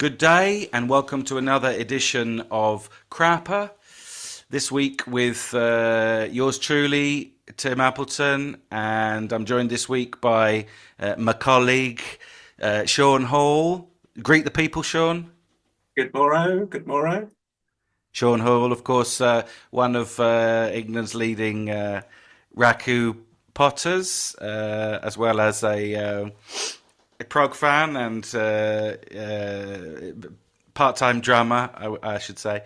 Good day and welcome to another edition of Crapper. This week with yours truly, Tim Appleton, and I'm joined this week by my colleague, Shaun Hall. Greet the people, Shaun. Good morrow. Good morrow. Shaun Hall, of course, one of England's leading raku potters, as well as a prog fan and part-time drummer, I should say.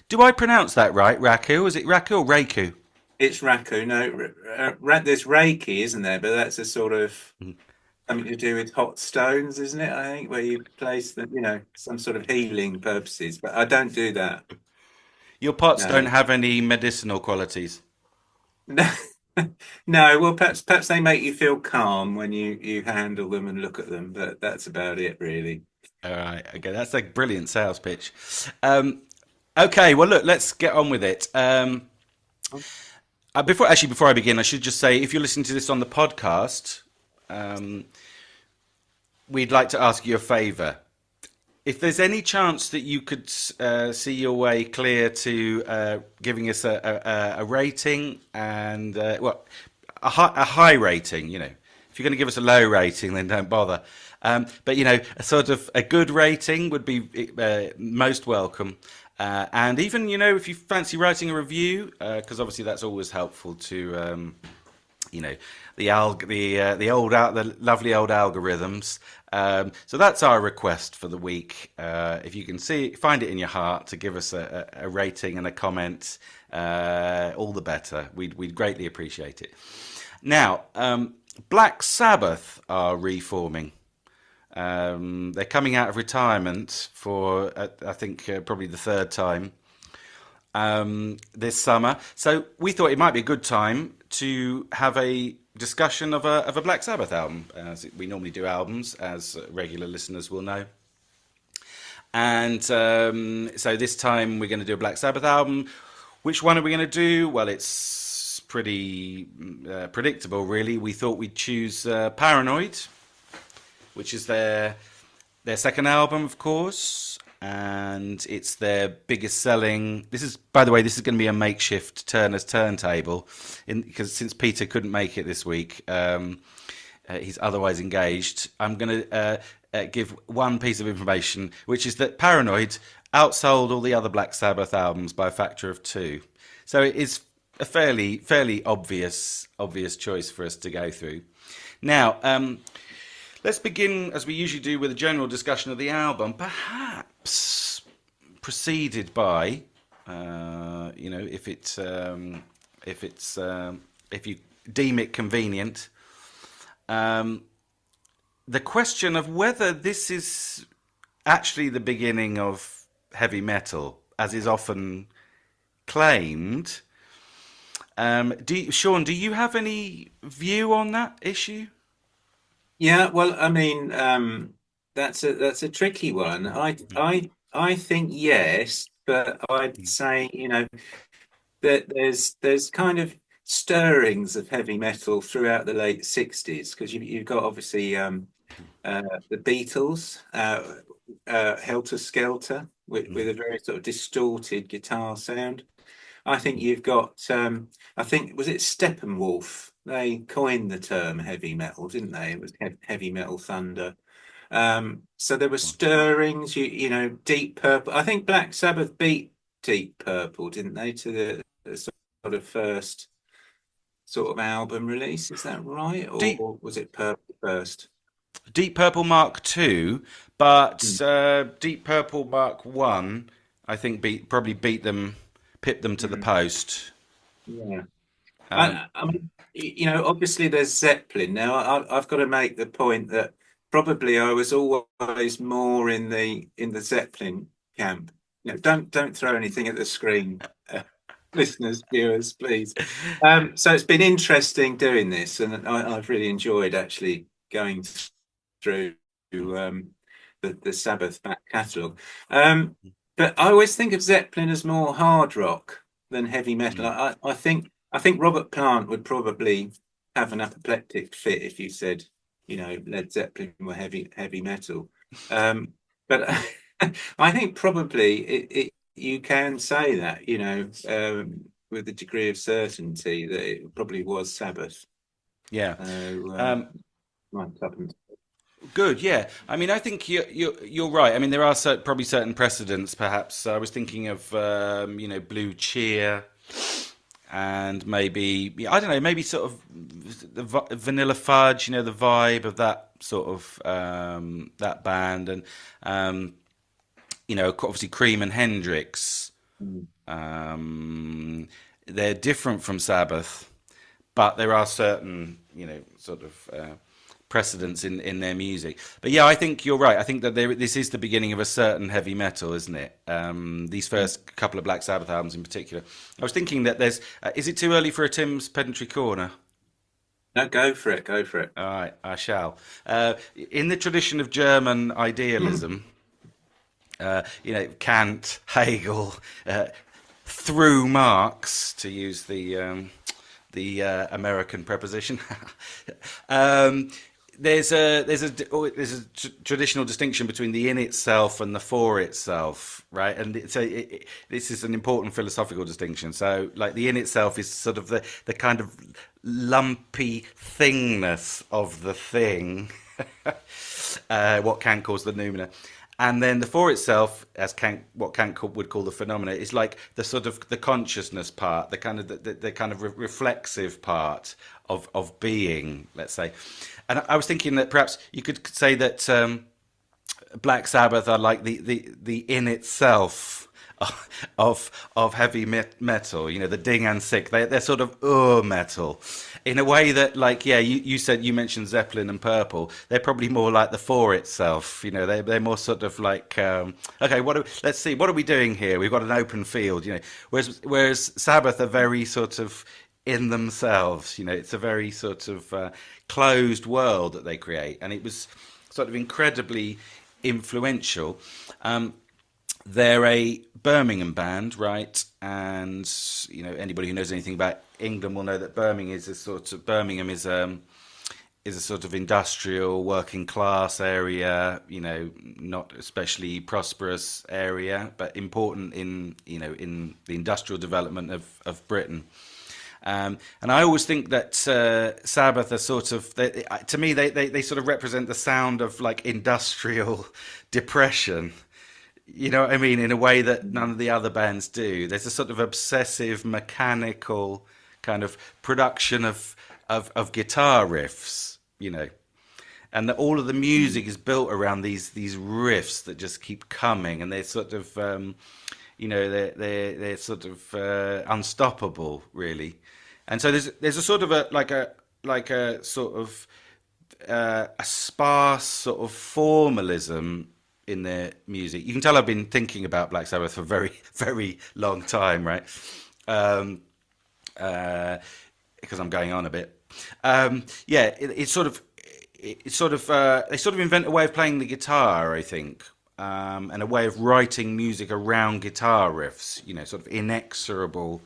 Do I pronounce that right? Raku? Is it Raku or Reiku? It's Raku. No, there's Reiki, isn't there? But that's a sort of something to do with hot stones, isn't it? I think where you place them, some sort of healing purposes. But I don't do that. Your pots don't No, have any medicinal qualities. no, no. Well, perhaps they make you feel calm when you handle them and look at them. But that's about it, really. All right, okay, that's a brilliant sales pitch. Um, okay, well, look, let's get on with it. Before I begin, I should just say, if you're listening to this on the podcast, um, we'd like to ask you a favour. If there's any chance that you could see your way clear to giving us a rating and a high rating, if you're going to give us a low rating, then don't bother. But a sort of a good rating would be most welcome. And even if you fancy writing a review, because obviously that's always helpful to you know the lovely old algorithms. So that's our request for the week. If you can find it in your heart to give us a rating and a comment, all the better. We'd greatly appreciate it. Now, Black Sabbath are reforming. They're coming out of retirement for, I think, probably the third time this summer. So we thought it might be a good time to have a discussion of a Black Sabbath album, as we normally do albums, as regular listeners will know. And so this time we're going to do a Black Sabbath album. Which one are we going to do? Well, it's pretty predictable, really. We thought we'd choose Paranoid, which is their second album, of course, and it's their biggest selling. By the way, this is going to be a makeshift Turner's turntable, because since Peter couldn't make it this week, he's otherwise engaged. I'm going to give one piece of information, which is that Paranoid outsold all the other Black Sabbath albums by a factor of two. So it is a fairly obvious choice for us to go through. Now, let's begin, as we usually do, with a general discussion of the album, perhaps preceded by, if you deem it convenient, the question of whether this is actually the beginning of heavy metal, as is often claimed. Shaun, do you have any view on that issue? Yeah. Well, I mean, that's a tricky one. I think yes, but I'd say that there's kind of stirrings of heavy metal throughout the late 60s because you've got obviously the Beatles, Helter Skelter, with a very sort of distorted guitar sound. I think you've got, I think, was it Steppenwolf? They coined the term heavy metal, didn't they? It was heavy metal thunder. So there were stirrings, Deep Purple. I think Black Sabbath beat Deep Purple, didn't they, to the sort of first sort of album release? Is that right? Deep Or was it Purple first? Deep Purple Mark Two, but Hmm. Deep Purple Mark One, I think probably pipped them to the Hmm. post. Yeah. Um, I mean, obviously there's Zeppelin. Now, I've got to make the point that probably I was always more in the Zeppelin camp. Don't throw anything at the screen, listeners, viewers, please. So it's been interesting doing this, and I've really enjoyed actually going through the Sabbath back catalogue. Um, but I always think of Zeppelin as more hard rock than heavy metal. I think Robert Plant would probably have an apoplectic fit if you said, Led Zeppelin were heavy metal. Um, but I think probably you can say that, with a degree of certainty that it probably was Sabbath. Yeah. So, Um, might happen. Good, yeah. I mean, I think you're right. I mean, there are probably certain precedents. Perhaps I was thinking of Blue Cheer, and maybe yeah, I don't know, maybe sort of the Vanilla Fudge. The vibe of that sort of that band, and obviously Cream and Hendrix. Mm. Um, they're different from Sabbath, but there are certain, sort of precedents in their music. But yeah, I think you're right. I think that this is the beginning of a certain heavy metal, isn't it? These first couple of Black Sabbath albums in particular. I was thinking that is it too early for a Tim's Pedantry Corner? No, go for it. Go for it. All right, I shall. In the tradition of German idealism, Kant, Hegel, through Marx, to use the American preposition. um, there's a traditional distinction between the in itself and the for itself, right? And this is an important philosophical distinction. So, like the in itself is sort of the kind of lumpy thingness of the thing, what Kant calls the noumena. And then the for itself, what Kant would call the phenomena, is like the sort of the consciousness part, the kind of the kind of reflexive part of being, let's say. And I was thinking that perhaps you could say that Black Sabbath are like the in itself of heavy metal. The ding and sick. They're sort of metal, in a way that, like, yeah, you mentioned Zeppelin and Purple. They're probably more like the for itself. They're more sort of like okay, let's see, what are we doing here? We've got an open field. Whereas Sabbath are very sort of in themselves. It's a very sort of closed world that they create, and it was sort of incredibly influential. They're a Birmingham band, right? And anybody who knows anything about England will know that Birmingham is a sort of industrial working class area. Not especially prosperous area, but important in the industrial development of Britain. And I always think that Sabbath are sort of, to me, they sort of represent the sound of like industrial depression. You know what I mean? In a way that none of the other bands do. There's a sort of obsessive, mechanical kind of production of guitar riffs, and that all of the music is built around these riffs that just keep coming, and they're sort of, they're sort of unstoppable, really. And so there's a sort of a sort of a sparse sort of formalism in their music. You can tell I've been thinking about Black Sabbath for a very, very long time, right? Because I'm going on a bit. Yeah, it's sort of they sort of invent a way of playing the guitar, I think, and a way of writing music around guitar riffs. Sort of inexorable,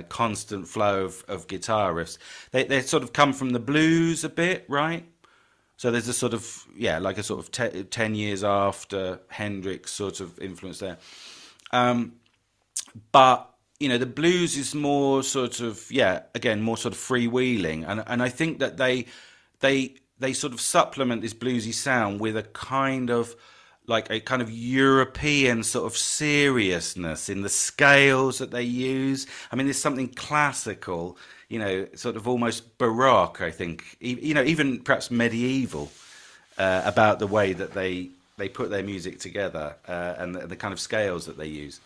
constant flow of guitar riffs. They sort of come from the blues a bit, right? So there's a sort of, yeah, like a sort of 10 years after Hendrix sort of influence there. But, the blues is more sort of, yeah, again, more sort of freewheeling. And I think that they sort of supplement this bluesy sound with a kind of European sort of seriousness in the scales that they use. I mean, there's something classical, sort of almost baroque, I think, even perhaps medieval, about the way that they put their music together, and the kind of scales that they use.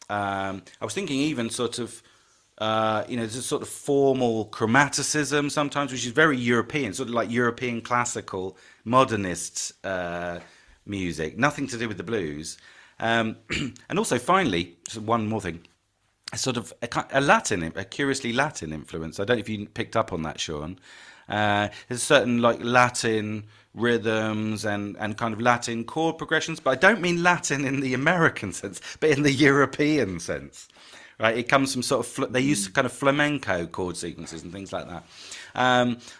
I was thinking even sort of, there's a sort of formal chromaticism sometimes, which is very European, sort of like European classical modernist music, nothing to do with the blues. And also, finally, just one more thing, sort of a curiously Latin influence. I don't know if you picked up on that, Sean. There's a certain like Latin rhythms and kind of Latin chord progressions, but I don't mean Latin in the American sense, but in the European sense. Right? It comes from sort of they use kind of flamenco chord sequences and things like that.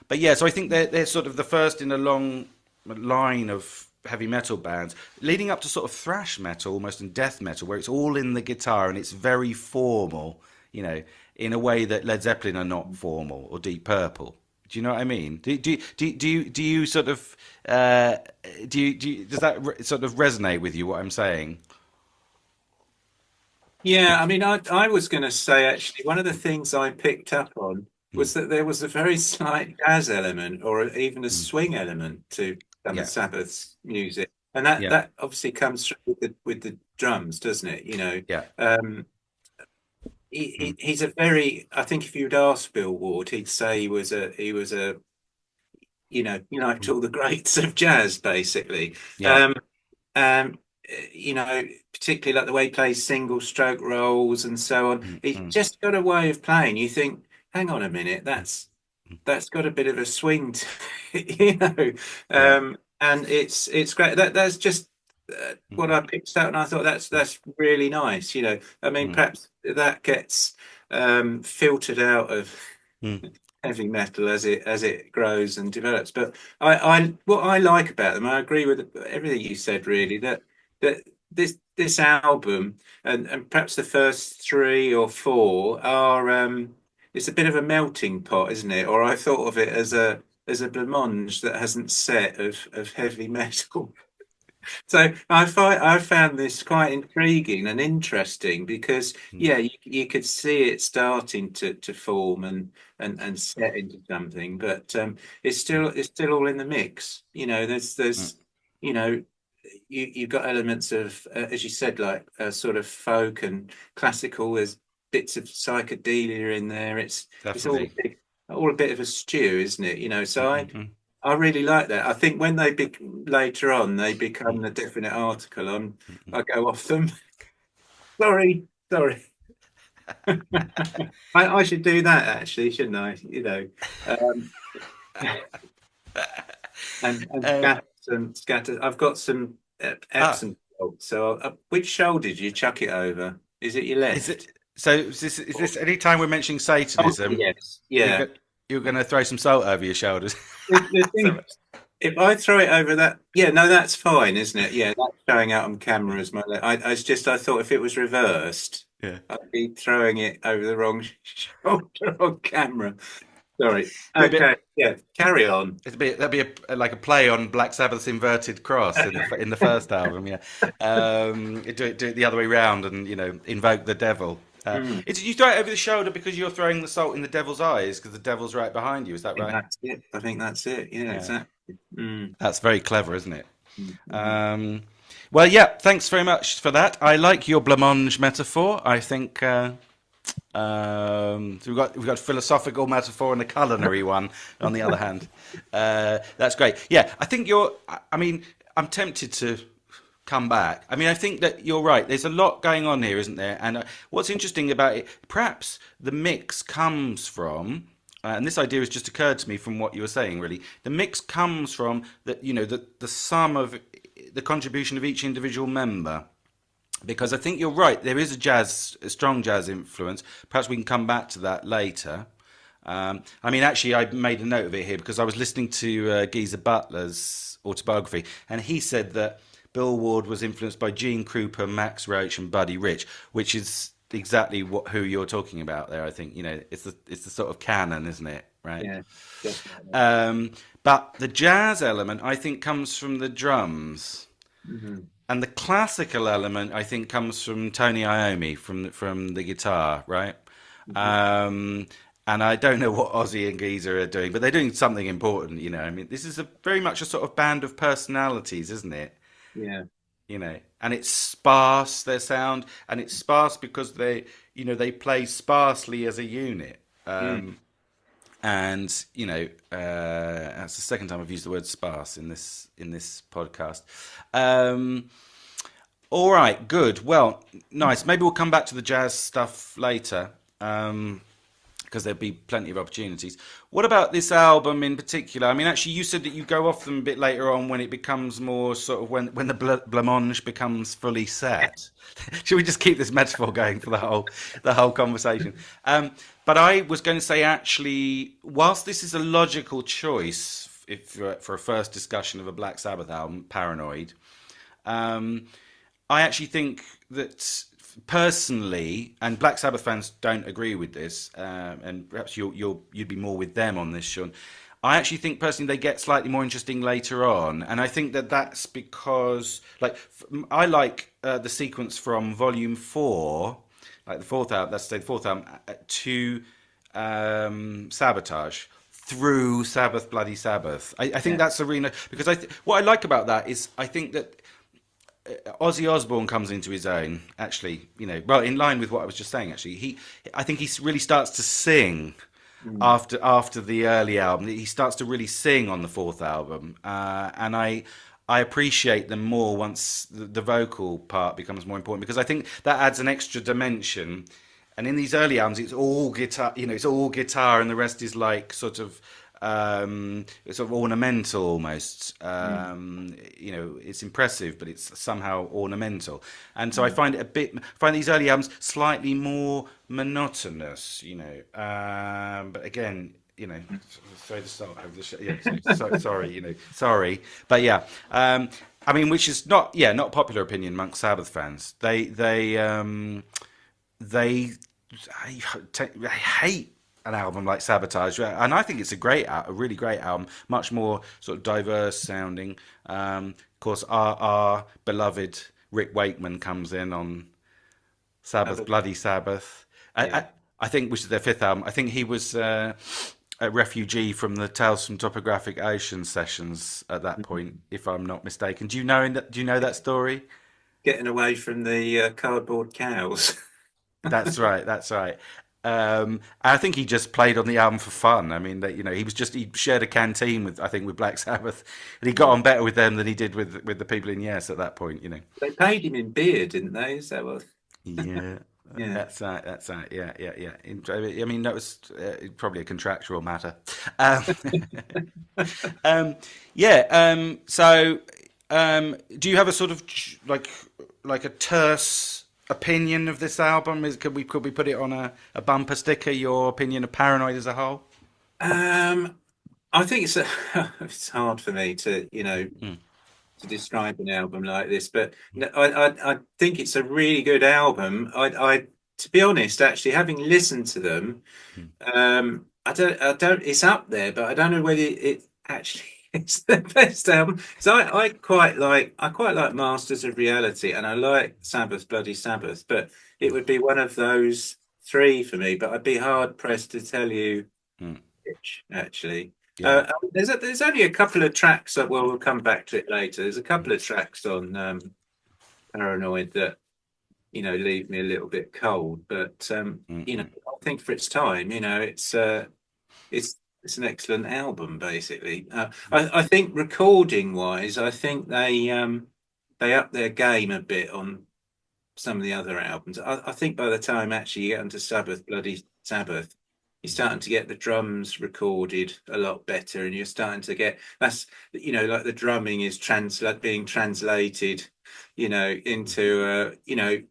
But yeah, so I think they're sort of the first in a long line of heavy metal bands, leading up to sort of thrash metal, almost in death metal, where it's all in the guitar and it's very formal, you know, in a way that Led Zeppelin are not formal or Deep Purple. Do you know what I mean? Do you sort of uh, does that sort of resonate with you? What I'm saying? Yeah, I mean, I was going to say actually, one of the things I picked up on Mm, was that there was a very slight jazz element or even a mm. swing element to some of Yeah, Sabbath's music, and that yeah, that obviously comes through with the drums, doesn't it? yeah, Um, mm, he's a very. I think if you'd ask Bill Ward, he'd say he was a like mm, all the greats of jazz, basically. yeah, Um, um, you know, particularly like the way he plays single stroke rolls and so on. mm, He's mm, just got a way of playing. You think, hang on a minute, mm, mm, that's got a bit of a swing to it, you know. yeah, And it's great. That's just mm, what I picked out, and I thought mm, that's really nice. I mean, mm, perhaps that gets filtered out of mm, heavy metal as it grows and develops. But I what I like about them, I agree with everything you said, really, that this album and perhaps the first three or four are it's a bit of a melting pot, isn't it? Or I thought of it as a blancmange that hasn't set of heavy metal. So I found this quite intriguing and interesting because mm, yeah, you could see it starting to form and set into something, but it's still all in the mix. mm, There's you know you've got elements of as you said, like sort of folk and classical. There's bits of psychedelia in there. It's definitely. all a bit of a stew, isn't it? Mm, So I mm, mm, I really like that. I think when later on they become mm, the definite article, mm, mm. I go off them. Sorry. I should do that actually, shouldn't I? Um, and Uh, scatter. I've got some ah, Epsom salt. So which shoulder did you chuck it over? Is it your is left? it so? Is this any time we're mentioning Oh Satanism? yes, You yeah. got you're going to throw some salt over your shoulders? The thing, So, if I throw it over that, yeah, no, that's fine, isn't it? Yeah, that's showing out on camera as my. I thought if it was reversed, yeah. I'd be throwing it over the wrong shoulder on camera. Sorry. Be a bit. Okay, yeah, carry on. That'd be like a play on Black Sabbath's inverted cross in the first album. Yeah, do it the other way round, and invoke the devil. Mm, You throw it over the shoulder because you're throwing the salt in the devil's eyes because the devil's right behind you. Is that I think right? that's it. I think that's it. Yeah, Yeah, exactly. that's very clever, isn't it? Mm. Um, well, yeah. Thanks very much for that. I like your blancmange metaphor. I think. So we've got philosophical metaphor and a culinary one. On the other hand, that's great. Yeah, I think you're. I mean, I'm tempted to come back. I mean, I think that you're right. There's a lot going on here, isn't there? And what's interesting about it, perhaps the mix comes from. And this idea has just occurred to me from what you were saying. Really, the mix comes from the sum of the contribution of each individual member because I think you're right. There is a strong jazz influence. Perhaps we can come back to that later. I mean, actually, I made a note of it here because I was listening to Geezer Butler's autobiography, and he said that Bill Ward was influenced by Gene Krupa, Max Roach, and Buddy Rich, which is exactly who you're talking about there. I think it's the sort of canon, isn't it? Right. Yeah, definitely. Um, but the jazz element, I think, comes from the drums. Hmm. And the classical element, I think, comes from Tony Iommi from the guitar, right? Hmm. Um, and I don't know what Ozzy and Geezer are doing, but they're doing something important, I mean, this is very much a sort of band of personalities, isn't it? Yeah. And it's sparse, their sound, and it's sparse because they play sparsely as a unit. Mm. And that's the second time I've used the word sparse in this podcast. Um, all right, good. Well, nice. Maybe we'll come back to the jazz stuff later, because there'll be plenty of opportunities. What about this album in particular? I mean, actually, you said that you go off them a bit later on when it becomes more sort of when the blancmange becomes fully set. Should we just keep this metaphor going for the whole conversation? But I was going to say, actually, whilst this is a logical choice if for a first discussion of a Black Sabbath album, Paranoid. Um, I actually think that personally, and Black Sabbath fans don't agree with this, and perhaps you'd be more with them on this, Sean. I actually think personally they get slightly more interesting later on, and I think that that's because, like, I like the sequence from Volume 4, like the fourth album. That's the fourth album to Sabotage through Sabbath Bloody Sabbath. I think Yeah. that's a really because what I like about that is I think that Ozzy Osbourne comes into his own. Actually, well, in line with what I was just saying. Actually, I think he really starts to sing Mm. after the early album. He starts to really sing on the fourth album, and I appreciate them more once the vocal part becomes more important because I think that adds an extra dimension. And in these early albums, it's all guitar. It's all guitar, and the rest is like it's sort of ornamental almost. Mm. It's impressive, but it's somehow ornamental. And so I Mm. find these early albums slightly more monotonous. But again, throw the start over the show. Yeah, sorry, sorry, but yeah. I mean, which is not popular opinion amongst Sabbath fans. They I hate an album like Sabotage, and I think it's a really great album, much more sort of diverse sounding. Of course, our beloved Rick Wakeman comes in on Sabbath, Other, Bloody Sabbath. I, yeah. I, I think, which is their fifth album. I think he was a refugee from the Tales from Topographic Ocean sessions at that point, Mhm. if I'm not mistaken. Do you know that story? Getting away from the cardboard cows. That's right. That's right. I think he just played on the album for fun. I mean, that he shared a canteen with I think with Black Sabbath, and he got Yeah. on better with them than he did with the people in Yes at that point. They paid him in beer, didn't they? Is that what? Yeah, Yeah. that's right. That's right. Yeah, yeah, yeah. I mean, that was probably a contractual matter. Um, um, yeah. Do you have a sort of like a terse opinion of this album? Could we put it on a bumper sticker? Your opinion of Paranoid as a whole? Um, I think it's hard for me to, Mm, to describe an album like this, but no, I think it's a really good album. To be honest, actually, having listened to them, mm, I don't. It's up there, but I don't know whether it actually is the best album. So I quite like Masters of Reality, and I like Sabbath, Bloody Sabbath, but it would be one of those three for me. But I'd be hard pressed to tell you mm. which actually. Yeah. There's only a couple of tracks that we'll come back to it later. There's a couple of tracks on Paranoid that leave me a little bit cold, but Mm, mm, I think for its time, it's it's an excellent album. Basically, I think recording wise, I think they up their game a bit on some of the other albums. I think by the time actually you get onto Sabbath, Bloody Sabbath, you're starting to get the drums recorded a lot better, and you're starting to get that's like the drumming is being translated, into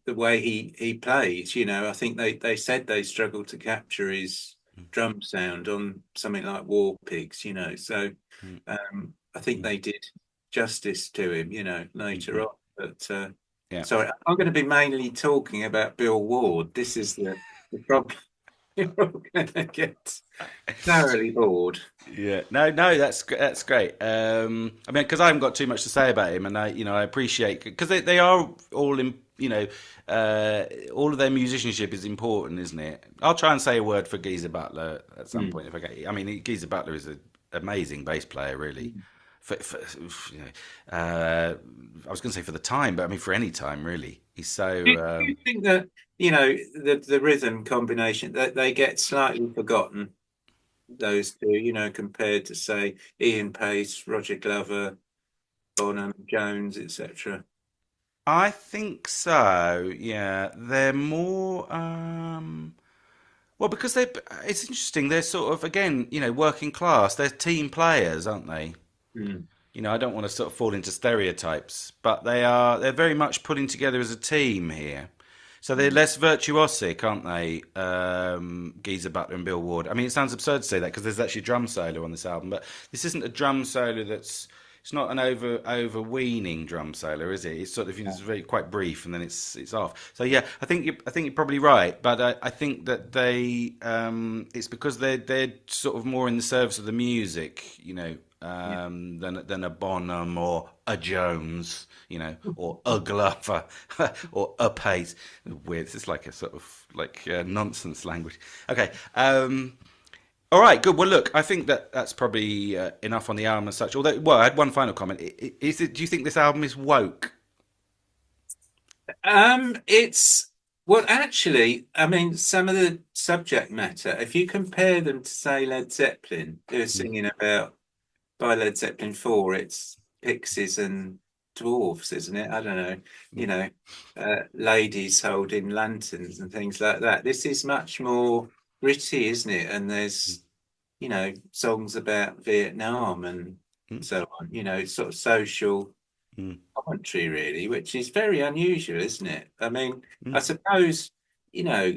the way he plays. I think they said they struggled to capture his drum sound on something like War Pigs, so mm, I think mm, they did justice to him, mm, later mm. on. But Yeah. sorry, I'm going to be mainly talking about Bill Ward. This is the problem. You're all going to get thoroughly bored. Yeah, no, no, that's great. I mean, because I haven't got too much to say about him, and I appreciate because they are all in, all of their musicianship is important, isn't it? I'll try and say a word for Geezer Butler at some Mm. point if I get. I mean, Geezer Butler is an amazing bass player, really. I was going to say for the time, but I mean for any time, really. He's Do so. you think that the rhythm combination that they get slightly forgotten? Those two, compared to say Ian Pace, Roger Glover, Bonham, Jones, etc. I think so. Yeah, they're more. Well, because it's interesting. They're sort of again, working class. They're team players, aren't they? Mm. I don't want to sort of fall into stereotypes, but they're very much putting together as a team here. So they're less virtuosic, aren't they? Geezer Butler and Bill Ward. I mean, it sounds absurd to say that because there's actually a drum solo on this album, but this isn't a drum solo that's. It's not an overweening drum solo, is it? It's sort of it's very quite brief, and then it's off. So yeah, I think you're probably right, but I think that they it's because they're sort of more in the service of the music, Yeah. than a Bonham or a Jones, or a Glover or a Pace. Weird. It's like a sort of like nonsense language. Okay. All right. Good. Well, look. I think that's probably enough on the album as such. Although, well, I had one final comment. Is it? Do you think this album is woke? It's well, actually, I mean, some of the subject matter, if you compare them to, say, Led Zeppelin, who are Mm, singing about by Led Zeppelin 4, it's pixies and dwarfs, isn't it? I don't know, mm, ladies holding lanterns and things like that. This is much more gritty, isn't it? And mm, there's, songs about Vietnam and mm, so on. It's sort of social mm, commentary, really, which is very unusual, isn't it? I mean, I mm. suppose, you know,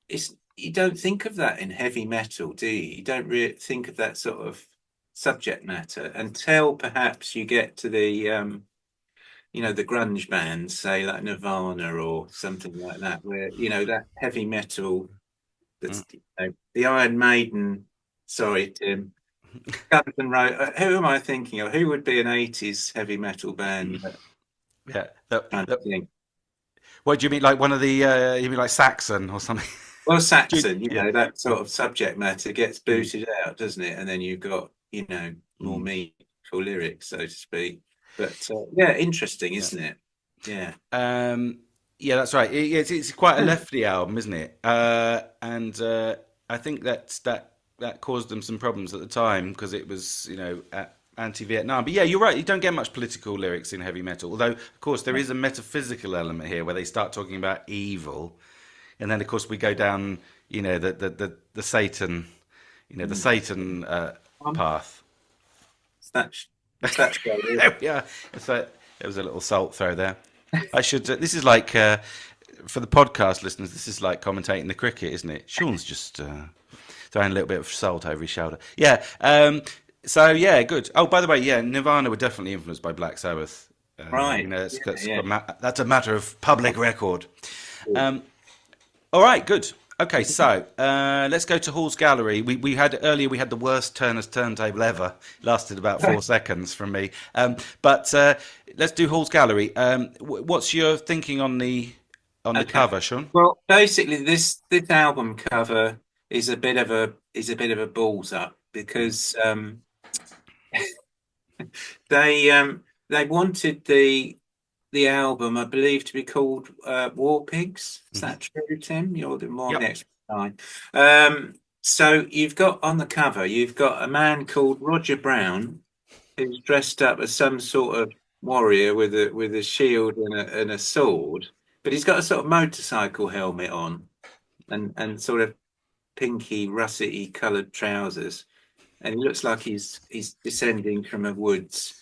it's you don't think of that in heavy metal, do you? You don't really think of that sort of subject matter until perhaps you get to the grunge bands, say like Nirvana or something like that, where that heavy metal Mm. that's the Iron Maiden. Sorry, Tim. Guns N' Roses. Who am I thinking of? Who would be an 80s heavy metal band that Yeah. kind of thing? What do you mean? Like one of the? You mean like Saxon or something? Well, Do you- Saxon, yeah. that sort of subject matter gets Mm, booted out, doesn't it? And then you've got, more mm, meaningful lyrics, so to speak. But yeah, interesting, yeah. isn't it? Yeah. Um, yeah, that's right. It's quite a lefty album, isn't it? And I think that caused them some problems at the time because it was, anti-Vietnam. But yeah, you're right. You don't get much political lyrics in heavy metal. Although, of course, there is a metaphysical element here where they start talking about evil, and then, of course, we go down, the Satan, the Mm. Satan path. It's that, it's that show, really. There we are. So there was a little salt throw there. I should. This is like for the podcast listeners. This is like commentating the cricket, isn't it? Sean's just throwing a little bit of salt over his shoulder. Yeah. So yeah, good. Oh, by the way, yeah, Nirvana were definitely influenced by Black Sabbath. Right. Yeah, yeah. That's a matter of public record. Um, all right, good. Okay, so let's go to Hall's Gallery. We had earlier. We had the worst Turner's turntable ever. Lasted about 4 seconds from me. But let's do Hall's Gallery. What's your thinking on the Okay. cover, Sean? Well, basically, this album cover is a bit of a balls up because they they wanted the album, I believe, to be called War Pigs. Is Hmm. that true, Tim? You're the more on the Yep. expert side. So you've got on the cover, you've got a man called Roger Brown who's dressed up as some sort of warrior with a shield and a sword, but he's got a sort of motorcycle helmet on and sort of pinky russety coloured trousers, and he looks like he's descending from a woods.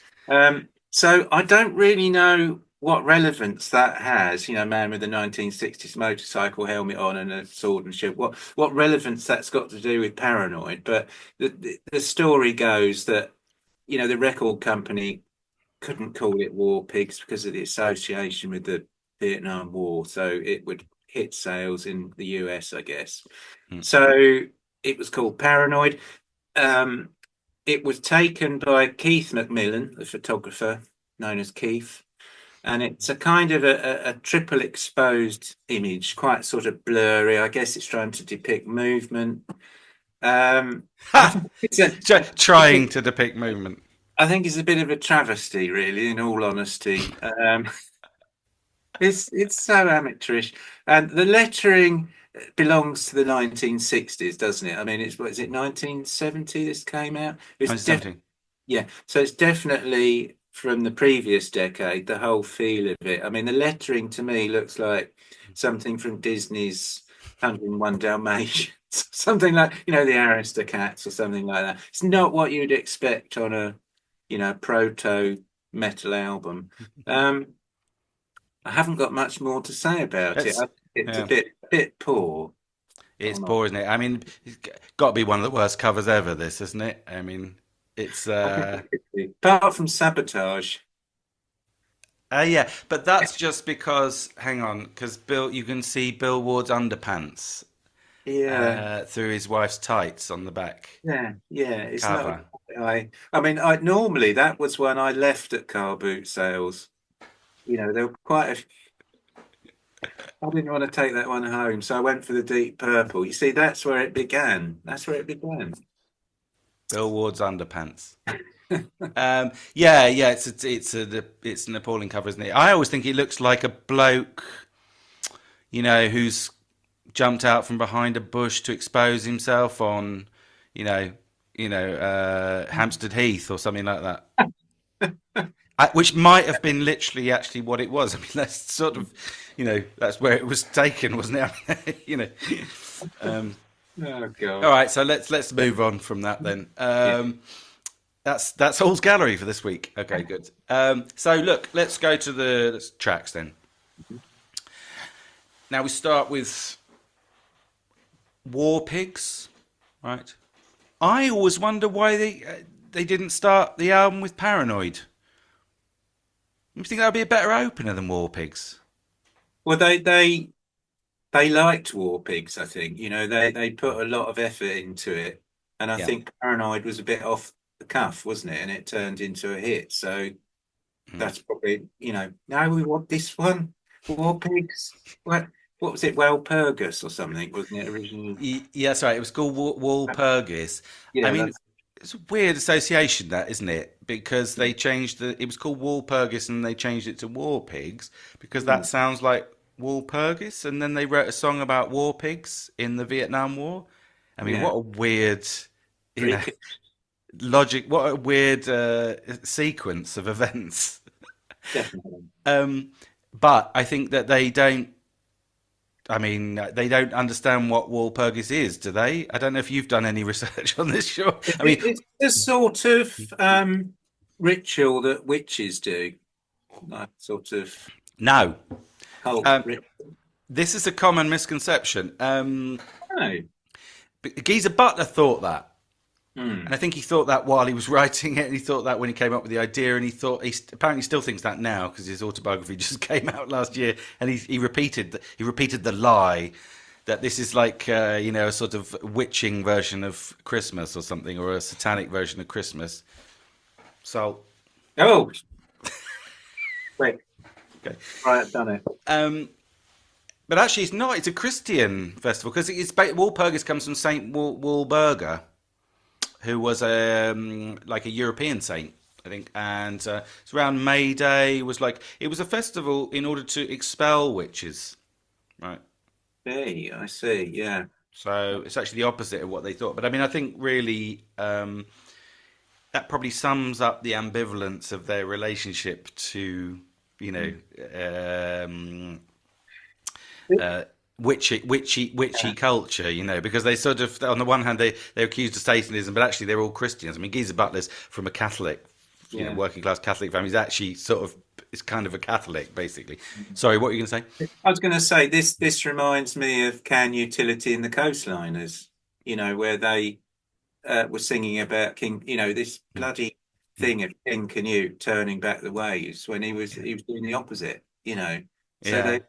So I don't really know what relevance that has. Man with a 1960s motorcycle helmet on and a sword and shield. What relevance that's got to do with Paranoid? But the story goes that the record company couldn't call it War Pigs because of the association with the Vietnam War, so it would hit sales in the US, I guess. Mm. So it was called Paranoid. Um, it was taken by Keith McMillan, the photographer known as Keith, and it's a kind of a triple exposed image, quite sort of blurry. I guess it's trying to depict movement. I Ha! think it's a, Trying to depict movement. I think it's a bit of a travesty, really. In all honesty, it's so amateurish, and the lettering belongs to the 1960s, doesn't it? I mean, it's what is it, 1970? This came out. It's def 1917. Yeah, so it's definitely from the previous decade. The whole feel of it. I mean, the lettering to me looks like something from Disney's 101 Dalmatians, something like the Aristocats or something like that. It's not what you'd expect on a proto metal album. Um, I haven't got much more to say about it. Let's it's a Yeah. bit poor It's or not. poor, isn't it? I mean, it's got to be one of the worst covers ever, this, isn't it? I mean, it's I think it could be. Apart from Sabotage. yeah, but that's just because, hang on, because Bill, you can see Bill Ward's underpants Yeah, through his wife's tights on the back yeah. It's not. cover. I mean, I normally that was when I left at car boot sales. There were quite a. I didn't want to take that one home, so I went for the deep purple. You see, that's where it began. That's where it began. Bill Ward's underpants. Yeah, yeah, it's an appalling cover, isn't it? I always think he looks like a bloke, who's jumped out from behind a bush to expose himself on, you know, Hampstead Heath or something like that. Which might have been literally actually what it was. I mean, that's sort of, that's where it was taken, wasn't it? I mean, Um, Oh all God. right, so let's move on from that then. Yeah. That's Hall's gallery for this week. Okay, good. So look, let's go to the tracks then. Now we start with War Pigs, right? I always wonder why they didn't start the album with Paranoid. You think that would be a better opener than War Pigs? Well, they liked War Pigs. I think they put a lot of effort into it, and I Yeah. think Paranoid was a bit off the cuff, wasn't it? And it turned into a hit. So Mm. that's probably now we want this one. War Pigs. What was it? Walpurgis or something, wasn't it originally? Yeah, that's right. It was called Walpurgis. I Yeah, mean, that's it's a weird association, that isn't it? Because they changed it was called Walpurgis and they changed it to War Pigs because that mm, sounds like Walpurgis. And then they wrote a song about war pigs in the Vietnam War. I mean, yeah, what a weird, you know, freak. logic. What a weird sequence of events. Definitely. But I think that they don't. I mean, they don't understand what Walpurgis is, do they? I don't know if you've done any research on this, sure. I mean, It's the sort of ritual that witches do, like sort of no. cult Um, ritual. this is a common misconception. Oh, Geezer Butler thought that. And hmm. I think he thought that while he was writing it, and he thought that when he came up with the idea, and he thought he apparently still thinks that now because his autobiography just came out last year, and he repeated the lie that this is like a sort of witching version of Christmas or something, or a satanic version of Christmas. So, Oh, wait, okay. right, I've done it. But actually, it's not. It's a Christian festival because Walpurgis comes from Saint Walburga, who was like a European saint, I think, and it's around May Day. It was a festival in order to expel witches, right? Hey, I see. Yeah. So it's actually the opposite of what they thought. But I mean, I think really that probably sums up the ambivalence of their relationship to, you know, Mm. um, witchy culture, because they sort of, on the one hand, they're accused of Satanism, but actually they're all Christians. I mean, Geezer Butler's from a Catholic, Yeah. working class Catholic family. He's actually sort of is kind of a Catholic, basically. Sorry, what were you going to say? I was going to say this reminds me of Can Utility and the Coastliners, where they were singing about King, this Mm, bloody mm. thing of King Canute turning back the waves when he was doing the opposite. So Yeah, they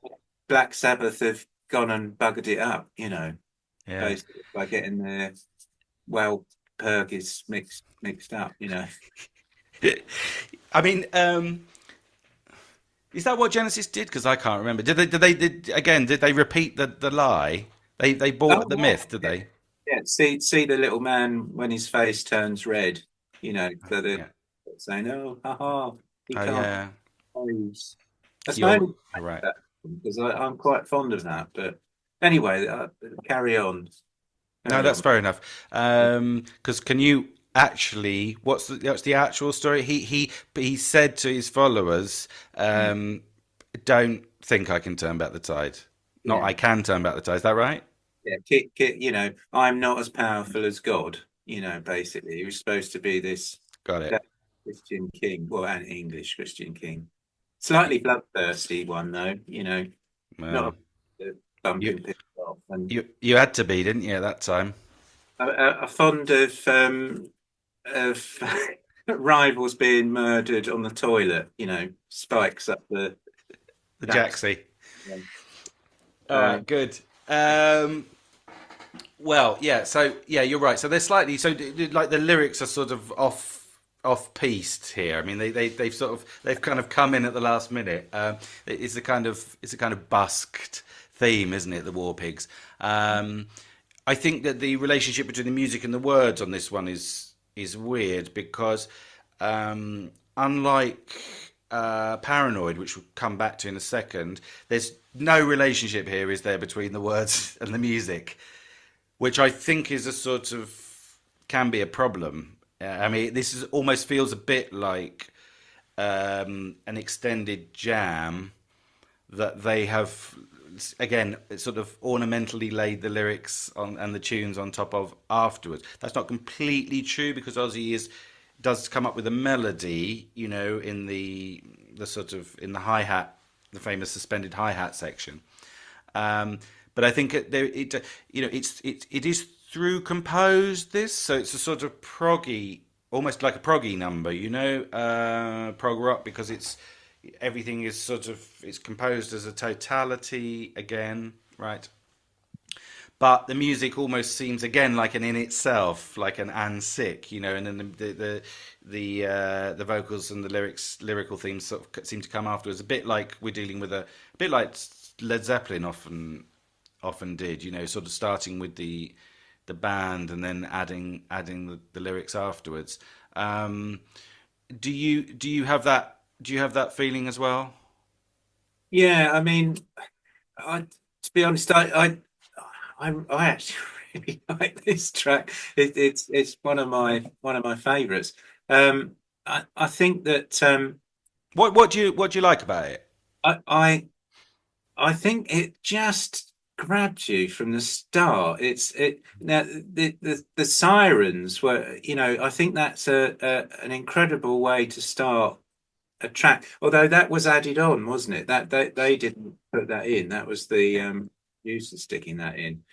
Black Sabbath have gone and buggered it up, yeah. basically by getting their well Purgis mixed up. I mean, is that what Genesis did? Because I can't remember. Did they repeat the lie? They bought the Oh myth, did yeah, they? yeah. See the little man when his face turns red, so they're Yeah. saying, "Oh, haha, he Oh can't yeah. lose." That's my You're only you're right. that because I'm quite fond of that. But anyway, carry on, No, carry that's on. fair enough. Because can you actually? What's the actual story? He said to his followers, "Don't think I can turn back the tide. Not Yeah, I can turn back the tide." Is that right? yeah. I'm not as powerful as God. Basically, he was supposed to be this Got it. Christian king, well, an English Christian king. Slightly bloodthirsty one, though. Not Well, a You bumping people off, and you had to be, didn't you, at that time? are fond of rivals being murdered on the toilet. Spikes up the The chaps. Jacksy. Yeah. All right, good. Um, well, yeah. So yeah, you're right. So they're slightly like the lyrics are sort of off piste here. I mean, they've kind of come in at the last minute. It's a kind of busked theme, isn't it? The War Pigs. I think that the relationship between the music and the words on this one is weird because unlike Paranoid, which we'll come back to in a second, there's no relationship here, is there, between the words and the music, which I think is a sort of can be a problem. I mean, almost feels a bit like an extended jam that they have again sort of ornamentally laid the lyrics on and the tunes on top of afterwards. That's not completely true because Ozzy does come up with a melody, in the sort of in the hi hat, the famous suspended hi hat section. But I think it is through composed this, so it's a sort of proggy, almost like a proggy number, prog rock because everything is sort of it's composed as a totality again, right? But the music almost seems again like an in itself, like an and sick, and then the vocals and the lyrical themes sort of seem to come afterwards, a bit like we're dealing with a bit like Led Zeppelin often did, sort of starting with the band and then adding the lyrics afterwards. Do you have that? Do you have that feeling as well? Yeah, I mean, to be honest, I actually really like this track. It's one of my favorites. I think that What do you like about it? I, I I think it just grabs you from the start. It now the sirens were, I think that's an incredible way to start a track. Although that was added on, wasn't it? That they didn't put that in. That was the use of sticking that in.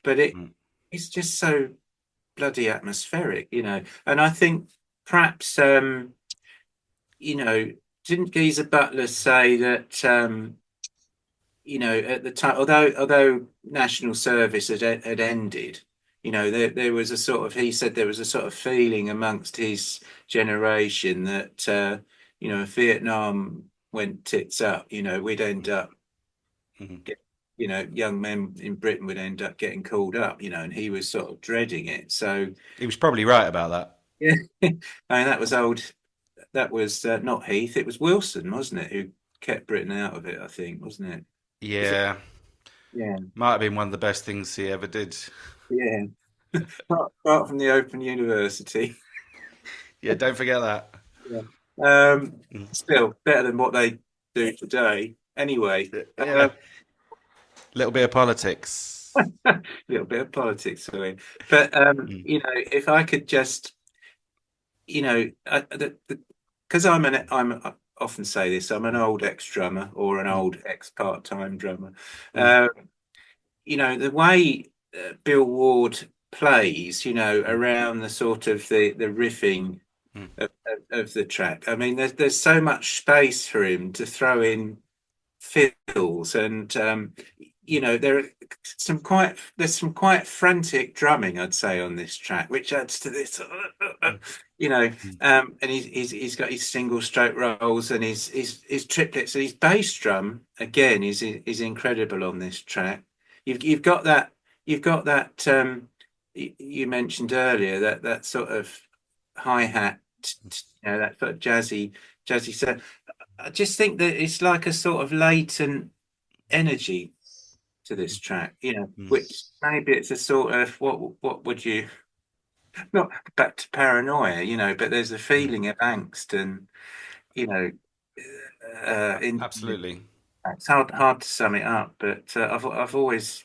But Mm. it's just so bloody atmospheric. And I think perhaps you know, didn't Geezer Butler say that at the time, although national service had ended, there was a sort of, he said there was a sort of feeling amongst his generation that if Vietnam went tits up, we'd end up Mhm. get, young men in Britain would end up getting called up, and he was sort of dreading it. So He was probably right about that. yeah, I mean that was old. That was not Heath. It was Wilson, wasn't it, who kept Britain out of it? I think, wasn't it? Was it? Yeah, Yeah, might have been one of the best things he ever did. yeah. Apart from the Open University. Yeah, don't forget that. Yeah. Mm. Still better than what they do today. Anyway, Yeah, a little bit of politics. a little bit of politics for me. But Mm. if I could just, because I often say this, I'm an old ex-drummer or an Mm. old ex-part-time drummer. Mm. Um, the way Bill Ward plays, Mm. around the sort of the riffing Mm. of the track. I mean, there's so much space for him to throw in fills, and there's some quite frantic drumming, I'd say, on this track, which adds to this. Mm. You know, Mm. and he's got his single stroke rolls and his triplets, and his bass drum again is incredible on this track. You've got that you mentioned earlier, that sort of hi hat, that sort of jazzy sound. I just think that it's like a sort of latent energy to this track, Mm. which maybe it's a sort of what would you not back to paranoia, but there's a Mm. feeling of angst and you know in Absolutely. it's hard to sum it up, but I've always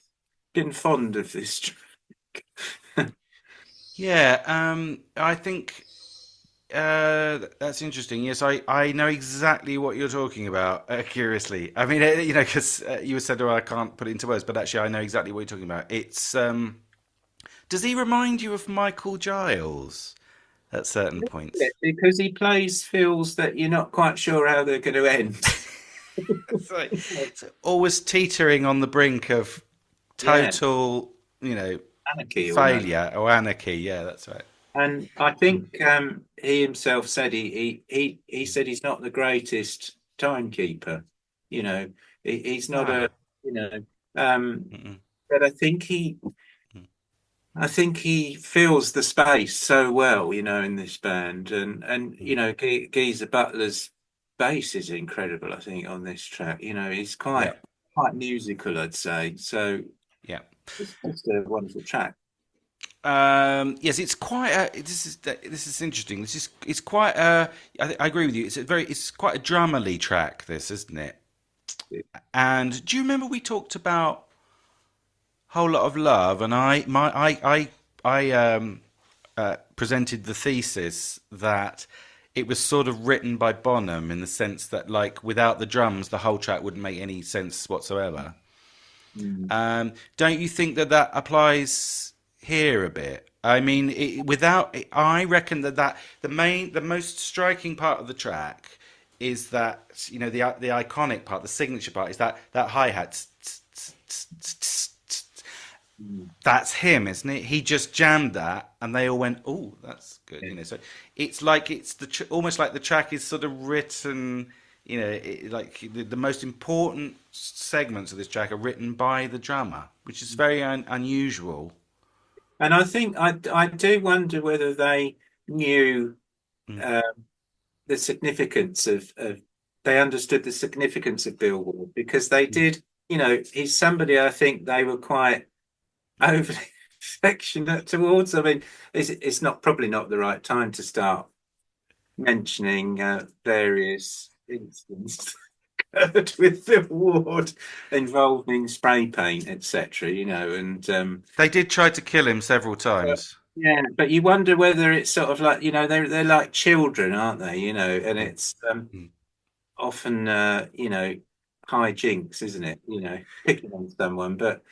been fond of this track. Yeah, I think. That's interesting. Yes, I know exactly what you're talking about. Curiously, I mean, because you said, "Oh, I can't put it into words," but actually, I know exactly what you're talking about. It's does he remind you of Michael Giles at certain Yeah, points? because he plays fills that you're not quite sure how they're going to end. It's like it's always teetering on the brink of Yeah, total, you know, anarchy almost. failure or anarchy. Yeah, that's right. And I Mm, think he himself said he said he's not the greatest timekeeper. You know, he's not a Ah, you know, um, mm-mm, but mm, I think he fills the space so well. In this band, and mm. Geezer Butler's bass is incredible. I think on this track, he's Yeah, quite musical, I'd say. So yeah. it's just a wonderful track. Yes, it's quite a. This is interesting. This is it's quite a. I agree with you. It's quite a drummerly track. This, isn't it? And do you remember we talked about Whole Lot of Love? And I presented the thesis that it was sort of written by Bonham in the sense that, like, without the drums, the whole track wouldn't make any sense whatsoever. Mm. Don't you think that that applies here a bit? I mean, I reckon that the most striking part of the track is that, the iconic part, the signature part, is that hi hat. Mm. That's him, isn't it? He just jammed that, and they all went, "Oh, that's good." Yeah. So it's like almost like the track is sort of written. Like the most important segments of this track are written by the drummer, which is very unusual. And I think I do wonder whether they knew Mm, uh, the significance of they understood the significance of Billboard because they mm, did. He's somebody I think they were quite overly affectionate towards. I mean, it's not probably not the right time to start mentioning various incidents with the award involving spray paint, etc. And They did try to kill him several times. yeah, but you wonder whether it's sort of like they're like children, aren't they? And Mm, it's mm. often high jinks, isn't it? Picking on someone, but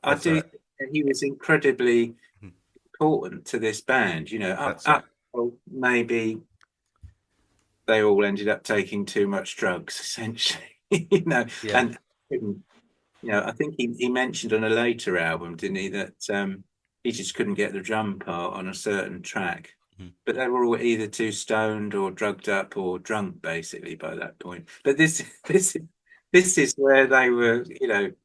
I That's do right. think that he was incredibly Mm, important to this band. Up that's right. up well, maybe they all ended up taking too much drugs, essentially. Yeah. And I think he mentioned on a later album, didn't he, that he just couldn't get the drum part on a certain track. Mm. But they were all either too stoned or drugged up or drunk, basically, by that point. But this is where they were,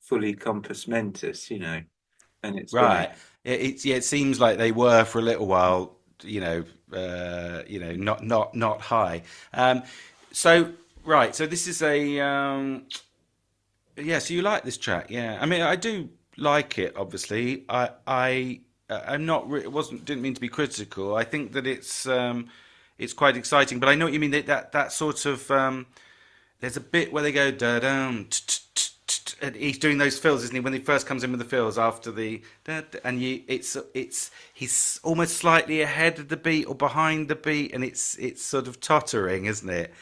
fully compos mentis, and it's great. Right. It seems like they were for a little while, not high. So right. So this is a yeah. So you like this track? Yeah. I mean, I do like it. Obviously, I'm not. It wasn't. Didn't mean to be critical. I think that it's quite exciting. But I know what you mean. That sort of there's a bit where they go da dum, and he's doing those fills, isn't he? When he first comes in with the fills after the and he's almost slightly ahead of the beat or behind the beat, and it's sort of tottering, isn't it?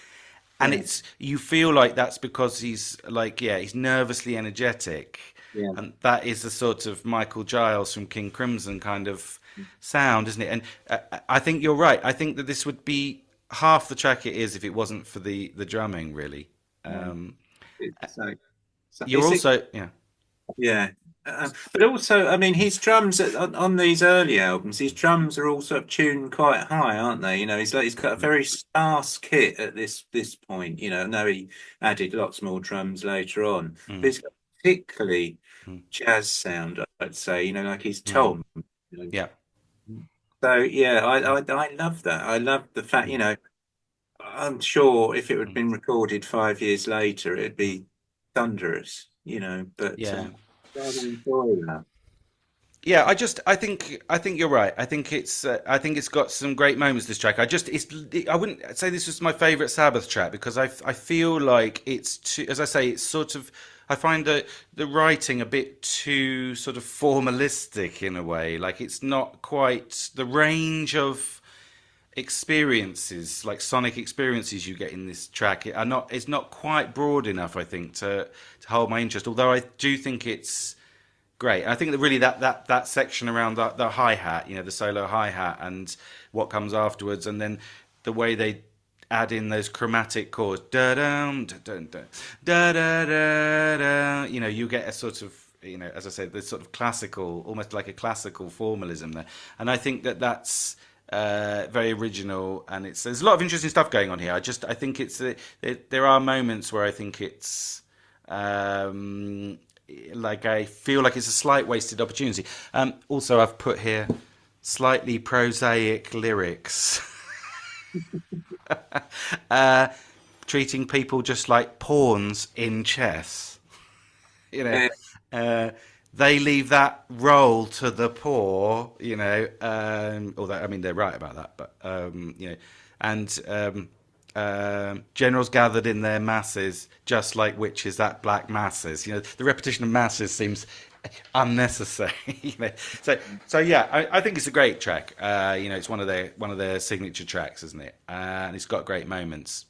And Yeah, it's you feel like that's because he's like he's nervously energetic, yeah. and that is the sort of Michael Giles from King Crimson kind of sound, isn't it? And I think you're right. I think that this would be half the track it is if it wasn't for the drumming, really. Yeah. Um, It's so you're it's also yeah. Yeah. But also, I mean, his drums on these early albums, his drums are also tuned quite high, aren't they? He's got a Mm, very sparse kit at this point. I know he added lots more drums later on, but mm, he's got a particularly mm, jazz sound, I'd say. Like he's mm. Tom. You know. Yeah. So yeah, Mm, I love that. I love the fact. mm, I'm sure if it had mm, been recorded 5 years later, it'd mm. be thunderous. But Yeah. rather enjoy that. Yeah, I think you're right. I think it's got some great moments. This track, I wouldn't say this was my favorite Sabbath track because I feel like it's too, as I say, it's sort of I find the writing a bit too sort of formalistic in a way. Like it's not quite the range of experiences, like sonic experiences you get in this track are not, it's not quite broad enough, I think, to hold my interest. Although I do think it's great. And I think that really that section around the hi-hat, the solo hi-hat and what comes afterwards, and then the way they add in those chromatic chords, da dum da dum da da da da da, you get a sort of, as I said, this sort of classical, almost like a classical formalism there. And I think that's very original, and there's a lot of interesting stuff going on here. I think there are moments where I think it's like I feel like it's a slight wasted opportunity. Also, I've put here slightly prosaic lyrics, treating people just like pawns in chess. You know, Yeah, uh, they leave that role to the poor. Although I mean they're right about that, but and generals gathered in their masses, just like witches at black masses. The repetition of masses seems unnecessary. So yeah, I think it's a great track. It's one of their signature tracks, isn't it? And it's got great moments.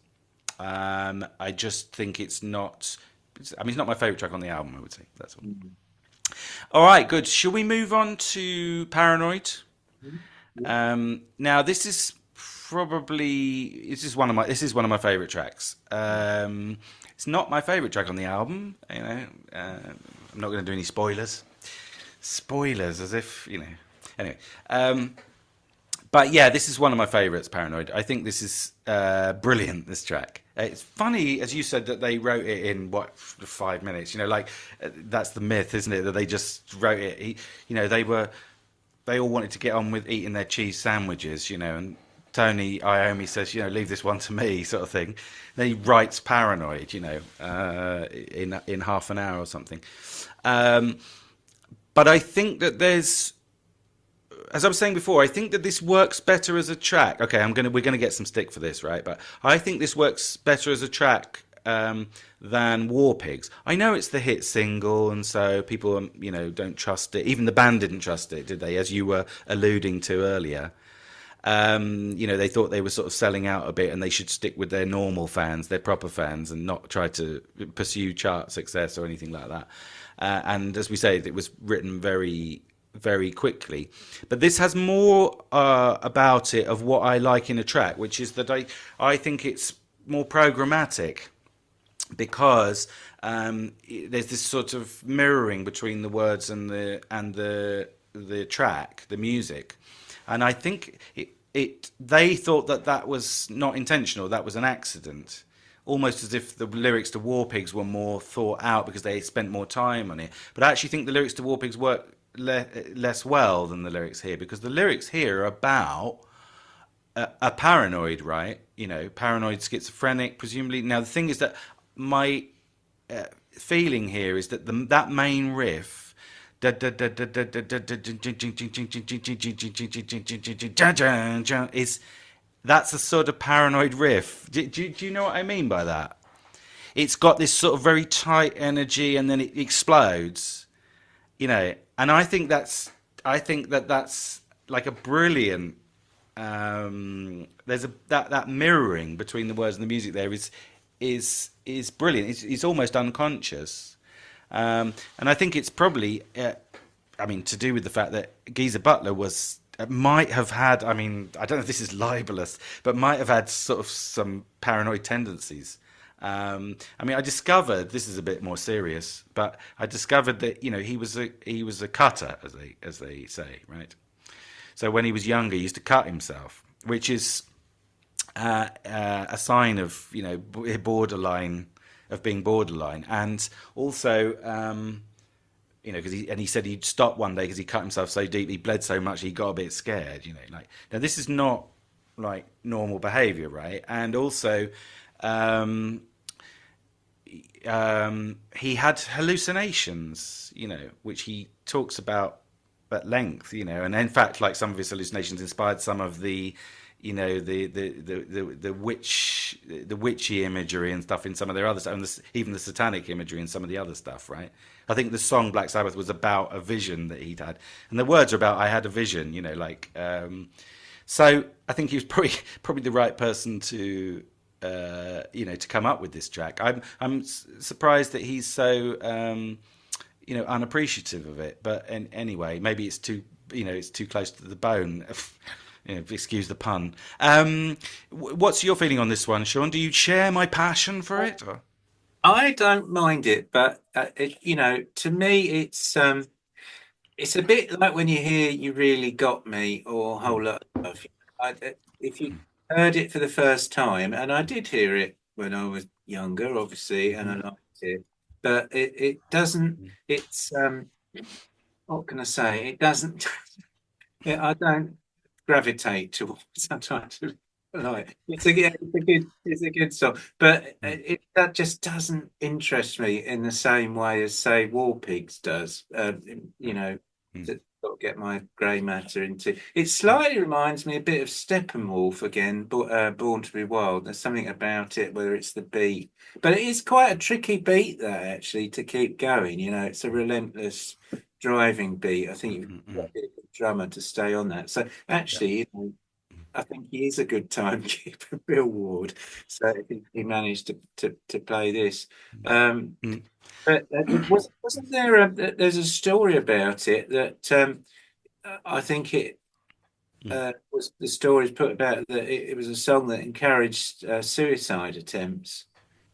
I just think it's not. I mean, it's not my favorite track on the album. I would say that's all. All right, good. Shall we move on to Paranoid? Now, this is one of my favorite tracks. It's not my favorite track on the album. I'm not going to do any spoilers. Spoilers, as if. Anyway, but yeah, this is one of my favorites. Paranoid. I think this is brilliant. This track. It's funny, as you said, that they wrote it in 5 minutes. That's the myth, isn't it? That they just wrote it. They all wanted to get on with eating their cheese sandwiches, and Tony Iommi says, leave this one to me, sort of thing. Then he writes Paranoid, in half an hour or something. But I think that as I was saying before, I think that this works better as a track. Okay, we're gonna get some stick for this, right? But I think this works better as a track than War Pigs. I know it's the hit single, and so people, don't trust it. Even the band didn't trust it, did they? As you were alluding to earlier. They thought they were sort of selling out a bit, and they should stick with their normal fans, their proper fans, and not try to pursue chart success or anything like that. And as we say, it was written very, very quickly. But this has more about it of what I like in a track, which is that I think it's more programmatic, because there's this sort of mirroring between the words and the track, the music. And I think they thought that was not intentional, that was an accident. Almost as if the lyrics to War Pigs were more thought out because they spent more time on it. But I actually think the lyrics to War Pigs work less well than the lyrics here, because the lyrics here are about a paranoid, right? Paranoid schizophrenic, presumably. Now, the thing is that my feeling here is that that main riff is that's a sort of paranoid riff. Do you know what I mean by that? It's got this sort of very tight energy, and then it explodes, And I think that's like a brilliant. There's that mirroring between the words and the music there is brilliant. It's almost unconscious, and I think it's probably, to do with the fact that Geezer Butler might have had. I don't know if this is libelous, but might have had sort of some paranoid tendencies. I discovered, this is a bit more serious, but I discovered that he was a cutter, as they say, right? So when he was younger, he used to cut himself, which is a sign of borderline, of being borderline, and also because he said he'd stop one day because he cut himself so deep, he bled so much he got a bit scared. Now this is not like normal behaviour, right? And also. He had hallucinations, which he talks about at length, and in fact, like some of his hallucinations inspired some of the witchy imagery and stuff in some of their other stuff, and even the satanic imagery in some of the other stuff, right? I think the song Black Sabbath was about a vision that he'd had, and the words are about "I had a vision," So I think he was probably the right person to to come up with this track. I'm surprised that he's so unappreciative of it. But anyway, maybe it's too it's too close to the bone. Excuse the pun. What's your feeling on this one, Sean? Do you share my passion for it? Or? I don't mind it, but to me, it's a bit like when you hear "You Really Got Me" or "Whole Lot of Love." If you heard it for the first time, and I did hear it when I was younger, obviously, and I liked it, but it doesn't. It's what can I say? It doesn't. I don't gravitate towards sometimes. Like it's a good song, but that just doesn't interest me in the same way as say War Pigs does. You know, to sort of get my grey matter into. It slightly reminds me a bit of Steppenwolf again, Born to Be Wild. There's something about it, whether it's the beat, but it is quite a tricky beat there actually to keep going. You know, it's a relentless driving beat. I think you've got to be a good drummer to stay on that. So Yeah. actually, I think he is a good timekeeper, Bill Ward. So I think he managed to play this. Um, Mm, but wasn't there there's a story about it that I think it mm, was the stories put about that it was a song that encouraged suicide attempts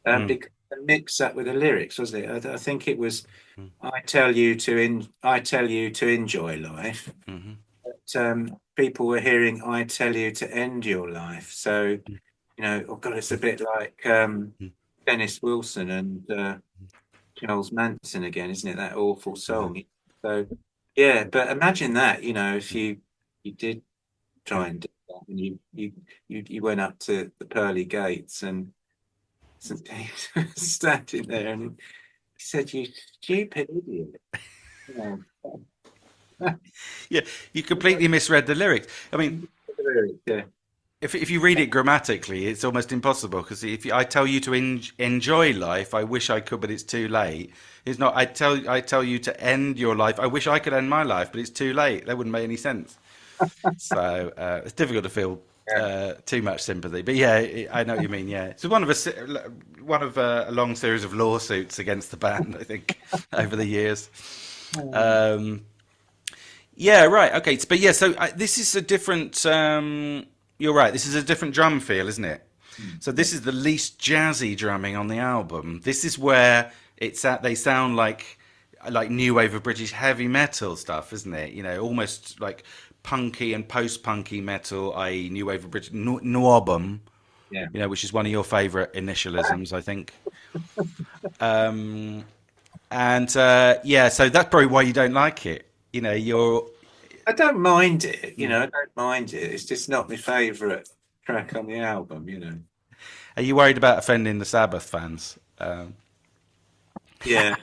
mm, because it mixed up with the lyrics, wasn't it? I think it was mm, I tell you to enjoy life. mhm, But people were hearing I tell you to end your life. So, mm, oh God, it's a bit like mm, Dennis Wilson and Charles Manson again, isn't it? That awful yeah, song. So, yeah, but imagine that, if mm, you did mm. try and do that and you went up to the pearly gates and St. James was standing there and he said, "You stupid idiot." You Yeah, you completely misread the lyrics. I mean, yeah. if you read it grammatically, it's almost impossible because I tell you to enjoy life, I wish I could, but it's too late. It's not. I tell you to end your life. I wish I could end my life, but it's too late. That wouldn't make any sense. So it's difficult to feel Yeah. too much sympathy. But yeah, I know what you mean. Yeah, it's one of a long series of lawsuits against the band. I think over the years. Um, yeah, right. Okay, but yeah, so this is a different. You're right. This is a different drum feel, isn't it? So Yeah. this is the least jazzy drumming on the album. This is where it's at. They sound like new wave of British heavy metal stuff, isn't it? Almost like punky and post-punky metal, i.e., new wave of British Nwabum. Yeah. Which is one of your favourite initialisms, I think. And yeah, so that's probably why you don't like it. You're. I don't mind it, I don't mind it. It's just not my favourite track on the album. Are you worried about offending the Sabbath fans? Yeah.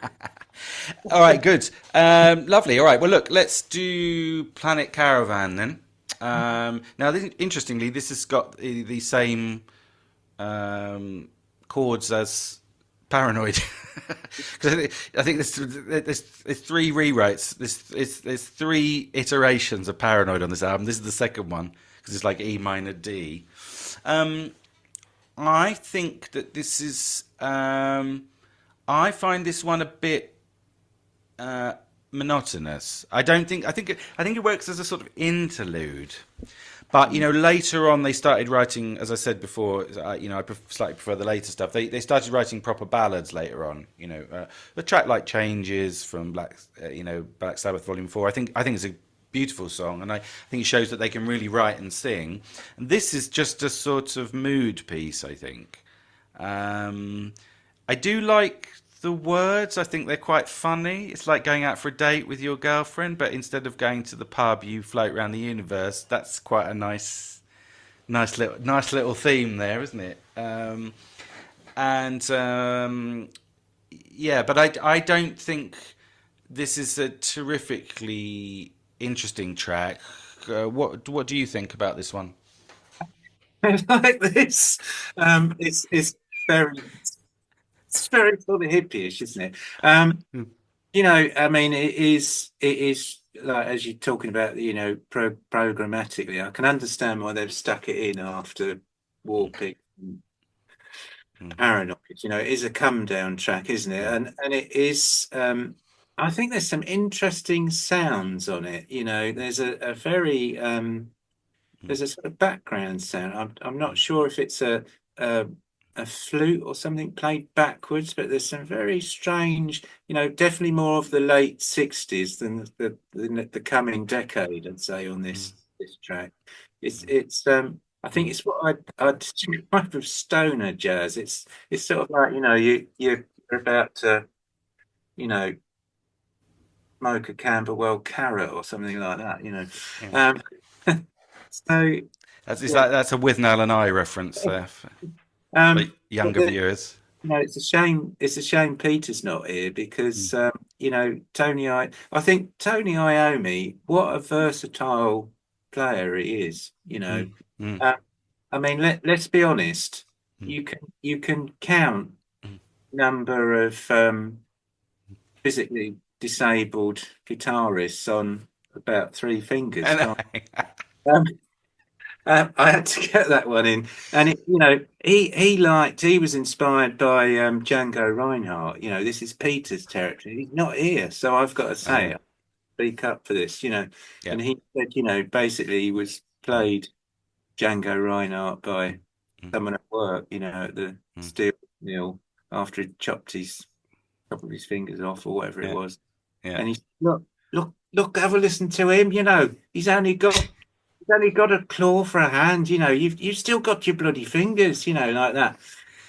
All right, good. Lovely. All right. Well, look, let's do Planet Caravan then. Now, interestingly, this has got the same chords as Paranoid. Because I think there's three rewrites. There's three iterations of Paranoid on this album. This is the second one because it's like E minor D. Um, I think that this is. I find this one a bit monotonous. I don't think. I think it works as a sort of interlude. But later on they started writing, as I said before. I slightly prefer the later stuff. They started writing proper ballads later on. The track like Changes from Black Sabbath Volume 4. I think it's a beautiful song, and I think it shows that they can really write and sing. And this is just a sort of mood piece. I think. I do like the words. I think they're quite funny. It's like going out for a date with your girlfriend, but instead of going to the pub, you float around the universe. That's quite a nice little theme there, isn't it? And yeah, but I don't think this is a terrifically interesting track. What do you think about this one? Like this. It's very it's very sort of hippie-ish, isn't it? I mean, it is like as you're talking about, programmatically. I can understand why they've stuck it in after Warpig and Mm, Paranoid. It is a come down track, isn't it? mm, And it is. I think there's some interesting sounds on it. There's a very mm, there's a sort of background sound. I'm not sure if it's a a flute or something played backwards, but there's some very strange, definitely more of the late 60s than the coming decade, I'd say, on mm, this track. It's mm, it's I think mm. it's what I'd describe of stoner jazz. It's sort of like, you're about to, you know, smoke a Camberwell carrot or something like that. Yeah. Um, so yeah. That's a With Nell and I reference there for But younger viewers. it's a shame. It's a shame Peter's not here Mm, because I think Tony Iommi, what a versatile player he is. mm, mm, Uh, I mean, let's be honest. mm, You can count mm. number of physically disabled guitarists on about three fingers, And can't you? I had to get that one in, and he was inspired by Django Reinhardt. This is Peter's territory. He's not here, so I've got to uh, say, speak up for this. yeah. And he said, basically he was Mm, played Django Reinhardt by mm, someone at work, at the mm, steel mill after he'd chopped his couple of his fingers off or whatever it yeah. was, Yeah. and he said, look, have a listen to him. He's only got a claw for a hand. You've still got your bloody fingers. Like that.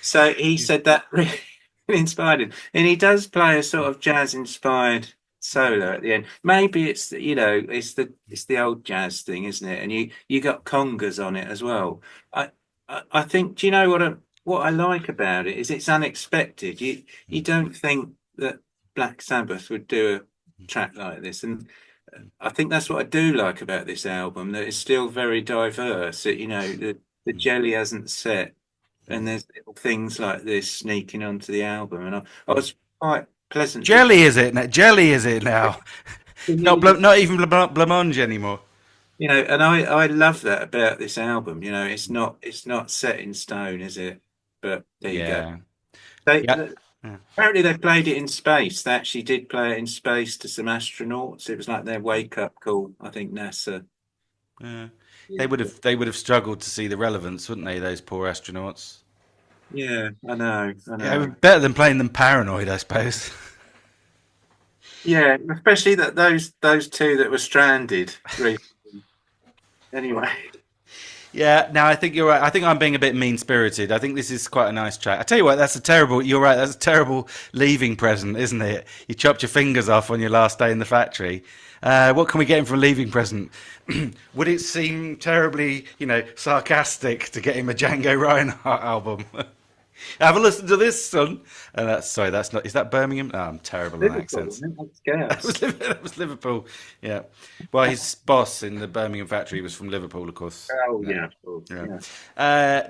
So he Yeah. said that really inspired him, and he does play a sort of jazz-inspired solo at the end. Maybe it's the old jazz thing, isn't it? And you got congas on it as well. I think. Do you know what I like about it is it's unexpected. You Mm, don't think that Black Sabbath would do a track like this, and I think that's what I do like about this album, that it's still very diverse. The mm, jelly hasn't set, mm. and there's little things like this sneaking onto the album, and I was quite pleasantly, Jelly is it now? Jelly is it now? Not even blancmange anymore. and I love that about this album. It's not set in stone, is it? But there you go. Yeah. They Yeah. Yeah. apparently they played it in space. They actually did play it in space to some astronauts. It was like their wake up call. I think NASA. Yeah. Yeah, They would have struggled to see the relevance, wouldn't they? Those poor astronauts. yeah, I know, I Yeah, know. better than playing them paranoid, I suppose. Yeah, especially that those two that were stranded recently. Anyway, Yeah, no, I think you're right. I think I'm being a bit mean spirited. I think this is quite a nice track. I tell you what, that's a terrible. You're right. That's a terrible leaving present, isn't it? You chopped your fingers off on your last day in the factory. What can we get him for a leaving present? Would it seem terribly, sarcastic to get him a Django Reinhardt album? Have a listen to this, son. Sorry, that's not. Is that Birmingham? Oh, I'm terrible on Liverpool, accents. isn't it? That's gas. That was Liverpool. Yeah. Well, his boss in the Birmingham factory was from Liverpool, of course. Oh Yeah. yeah, of course, Yeah. yeah.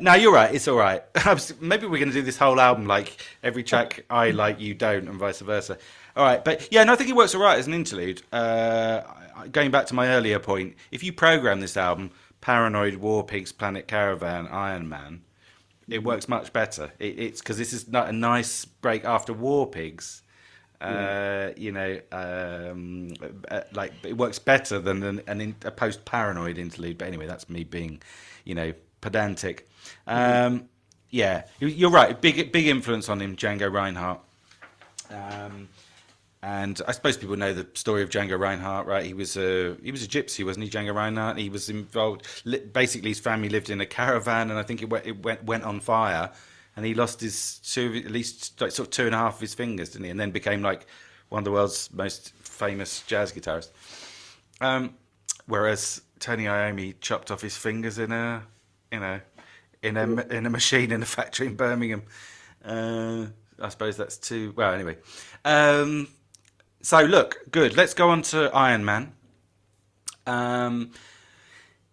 No, you're right. It's all right. Maybe we're going to do this whole album like every track I like, you don't, and vice versa. All right. But yeah, no, I think it works all right as an interlude. Going back to my earlier point, if you program this album, Paranoid, War Pigs, Planet Caravan, Iron Man, it Mhm. works much better. It's because this is not a nice break after War Pigs. Yeah. Like it works better than a post paranoid interlude. But anyway, that's me being, pedantic. Mhm. Yeah, you're right. Big influence on him, Django Reinhardt. Um, and I suppose people know the story of Django Reinhardt, right? He was a gypsy, wasn't he, Django Reinhardt? He was involved. Basically, his family lived in a caravan, and I think it went on fire, and he lost his at least like, sort of two and a half of his fingers, didn't he? And then became like one of the world's most famous jazz guitarists. Whereas Tony Iommi chopped off his fingers you know, in a machine in a factory in Birmingham. I suppose that's too well. Anyway, um, so look, good. Let's go on to Iron Man. Um,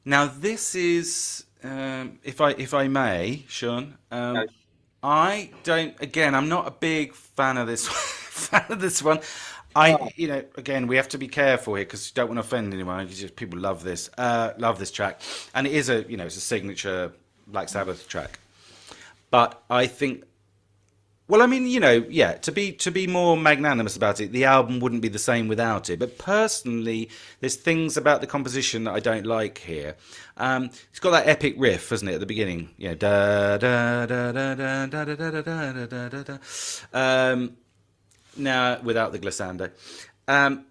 now this is, if I may, Sean. No, I don't. Again, I'm not a big fan of this fan of this one. Oh, again, we have to be careful here because you don't want to offend anyone. It's just people love this track, and it is it's a signature Black Sabbath track. But I think, well, I mean, yeah, to be more magnanimous about it, the album wouldn't be the same without it. But personally, there's things about the composition that I don't like here. It's got that epic riff, hasn't it, at the beginning? Da da da da da da da da da da da da. Now without the glissando, and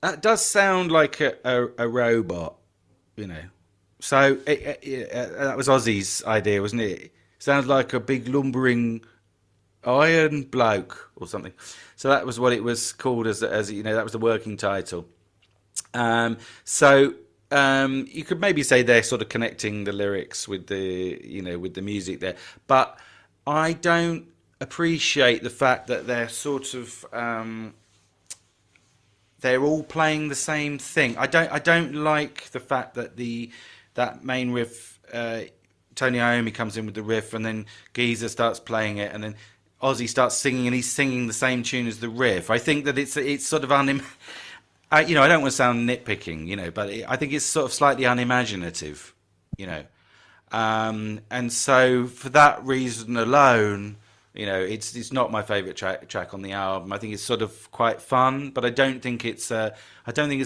that does sound like a robot, you know. So that was Ozzy's idea, wasn't it? Sounds like a big lumbering iron bloke or something. So that was what it was called as that was the working title. So you could maybe say they're sort of connecting the lyrics with the music there, but I don't appreciate the fact that they're sort of they're all playing the same thing. I don't like the fact that that main riff. Tony Iommi comes in with the riff, and then Geezer starts playing it, and then Ozzy starts singing, and he's singing the same tune as the riff. I think that it's sort of I don't want to sound nitpicking, but I think it's sort of slightly unimaginative, you know. And so for that reason alone, it's not my favourite track on the album. I think it's sort of quite fun, but I don't think it's a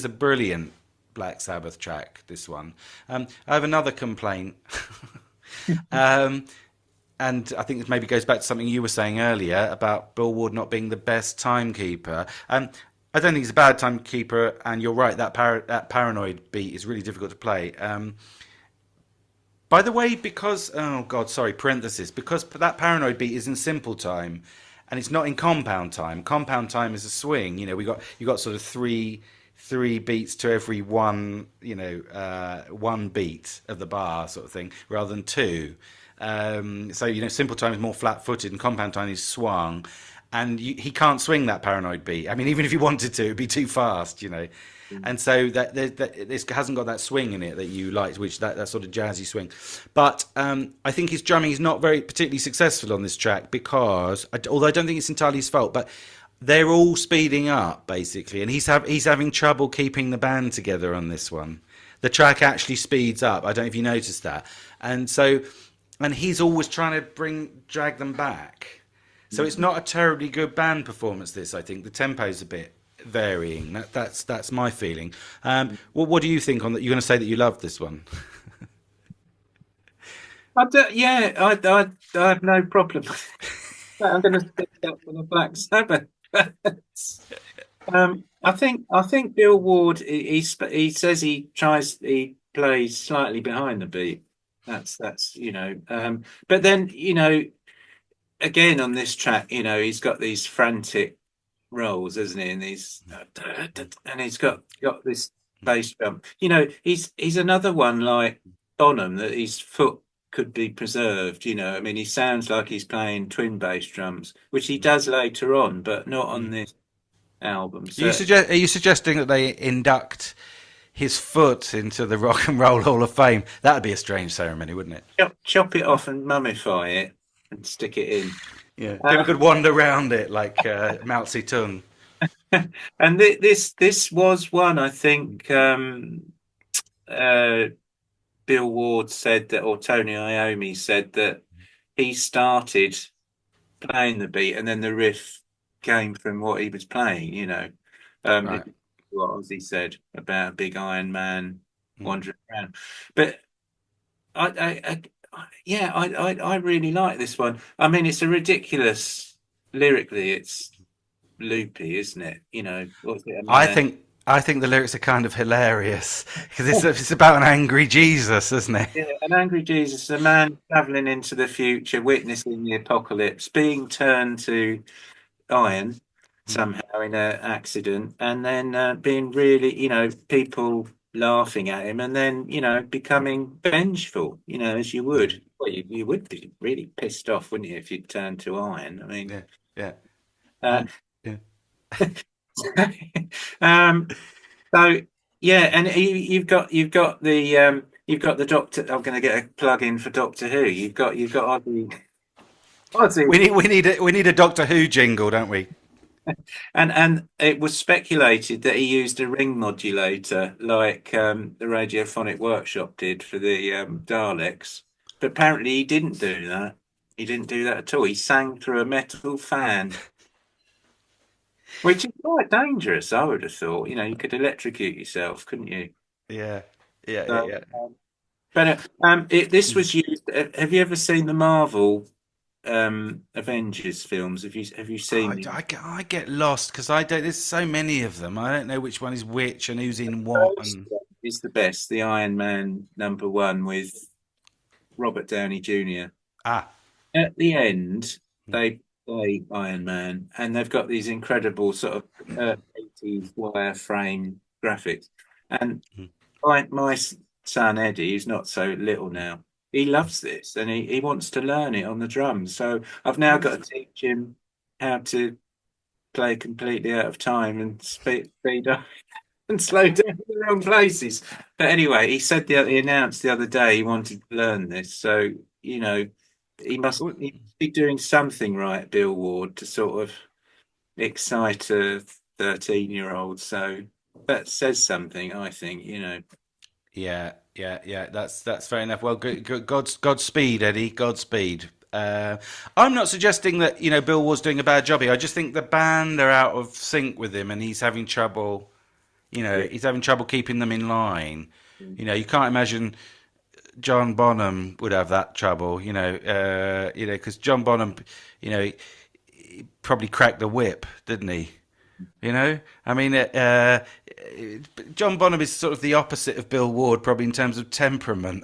brilliant Black Sabbath track. This one. I have another complaint. And I think this maybe goes back to something you were saying earlier about Bill Ward not being the best timekeeper. I don't think he's a bad timekeeper, and you're right, that paranoid beat is really difficult to play. By the way, because, oh God, sorry, parenthesis, because that paranoid beat is in simple time, and it's not in compound time. Compound time is a swing. You got sort of three beats to every one, one beat of the bar sort of thing, rather than two. So simple time is more flat-footed, and compound time is swung, and he can't swing that paranoid beat. I mean, even if he wanted to, it'd be too fast, And so that this hasn't got that swing in it that you liked, which that sort of jazzy swing. But I think his drumming is not very particularly successful on this track because, although I don't think it's entirely his fault, but they're all speeding up basically, and he's having trouble keeping the band together on this one. The track actually speeds up. I don't know if you noticed that, and he's always trying to drag them back. So it's not a terribly good band performance. This, I think, the tempo's a bit varying. That's my feeling. What do you think on that? You're going to say that you love this one? yeah, I have no problem. I'm going to stick up for the Black Sabbath. I think Bill Ward he says he plays slightly behind the beat. That's but then again on this track he's got these frantic rolls, hasn't he? And he's got this bass drum. He's another one like Bonham that his foot could be preserved. I mean, he sounds like he's playing twin bass drums, which he does later on, but not on this album. So, Are you suggesting that they induct his foot into the Rock and Roll Hall of Fame? That'd be a strange ceremony, wouldn't it? chop it off and mummify it and stick it in. Yeah, people could wander around it like Mao Zedong. And this was one, I think. Bill Ward said that, or Tony Iommi said that he started playing the beat, and then the riff came from what he was playing. Right. What Ozzy said about a big Iron Man wandering around. But I really like this one. I mean, it's a ridiculous lyrically. It's loopy, isn't it? What's it? I think the lyrics are kind of hilarious because it's about an angry Jesus, isn't it? Yeah, an angry Jesus, a man traveling into the future, witnessing the apocalypse, being turned to iron somehow in an accident, and then being really, people laughing at him, and then becoming vengeful, as you would. Well, you would be really pissed off, wouldn't you, if you turned to iron? I mean, Yeah. uh, Yeah. um, so yeah, and you've got the Doctor. I'm going to get a plug in for Doctor Who. You've got Ozzy. We need a Doctor Who jingle, don't we? And it was speculated that he used a ring modulator like the Radiophonic Workshop did for the Daleks. But apparently he didn't do that. He didn't do that at all. He sang through a metal fan, which is quite dangerous, I would have thought. You know, you could electrocute yourself, couldn't you? Yeah, yeah, yeah, So, yeah. this was used. Have you ever seen the Marvel Avengers films? Have you Oh, seen them? I get lost because I don't. There's so many of them. I don't know which one is which and who's in what. First And one is the best, the Iron Man #1 with Robert Downey Jr. ah, At the end, they play Iron Man, and they've got these incredible sort of 80s wireframe graphics. And my son Eddie, who's not so little now, he loves this, and he wants to learn it on the drums. So I've now got to teach him how to play completely out of time and speed up and slow down in the wrong places. But anyway, he announced the other day he wanted to learn this. So, you know, he must be doing something right, Bill Ward, to sort of excite a 13-year-old. So that says something, I think, you know. yeah, yeah, yeah. That's fair enough. Well, Godspeed, Eddie. Godspeed. I'm not suggesting that Bill was doing a bad job here. I just think the band are out of sync with him, and he's having trouble. Yeah. He's having trouble keeping them in line. You can't imagine John Bonham would have that trouble. Because John Bonham, he probably cracked the whip, didn't he? I mean, John Bonham is sort of the opposite of Bill Ward, probably in terms of temperament.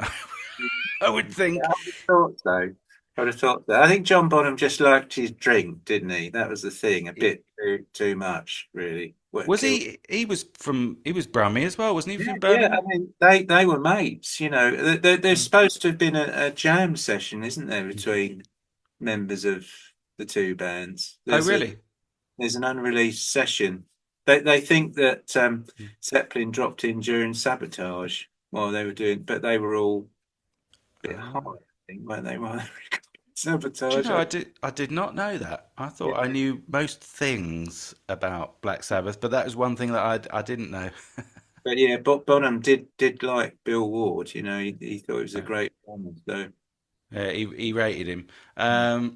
I would I think. would have thought so. I would have thought that. I think John Bonham just liked his drink, didn't he? That was the thing. A bit too much, really. What Was killed? he? He was Brummie as well, wasn't he? Yeah, From yeah. I Birmingham. mean, they were mates. You know, there's supposed to have been a jam session, isn't there, between members of the two bands? Oh, really? There's an unreleased session. They think that Zeppelin dropped in during Sabotage while they were doing, but they were all a bit high, I think, weren't they? While they were recording Do you Sabotage. know? I did not know that. I thought I knew most things about Black Sabbath, but that was one thing that I didn't know. But yeah, Bob Bonham did like Bill Ward. You know, he thought he was a great drummer. So He rated him. I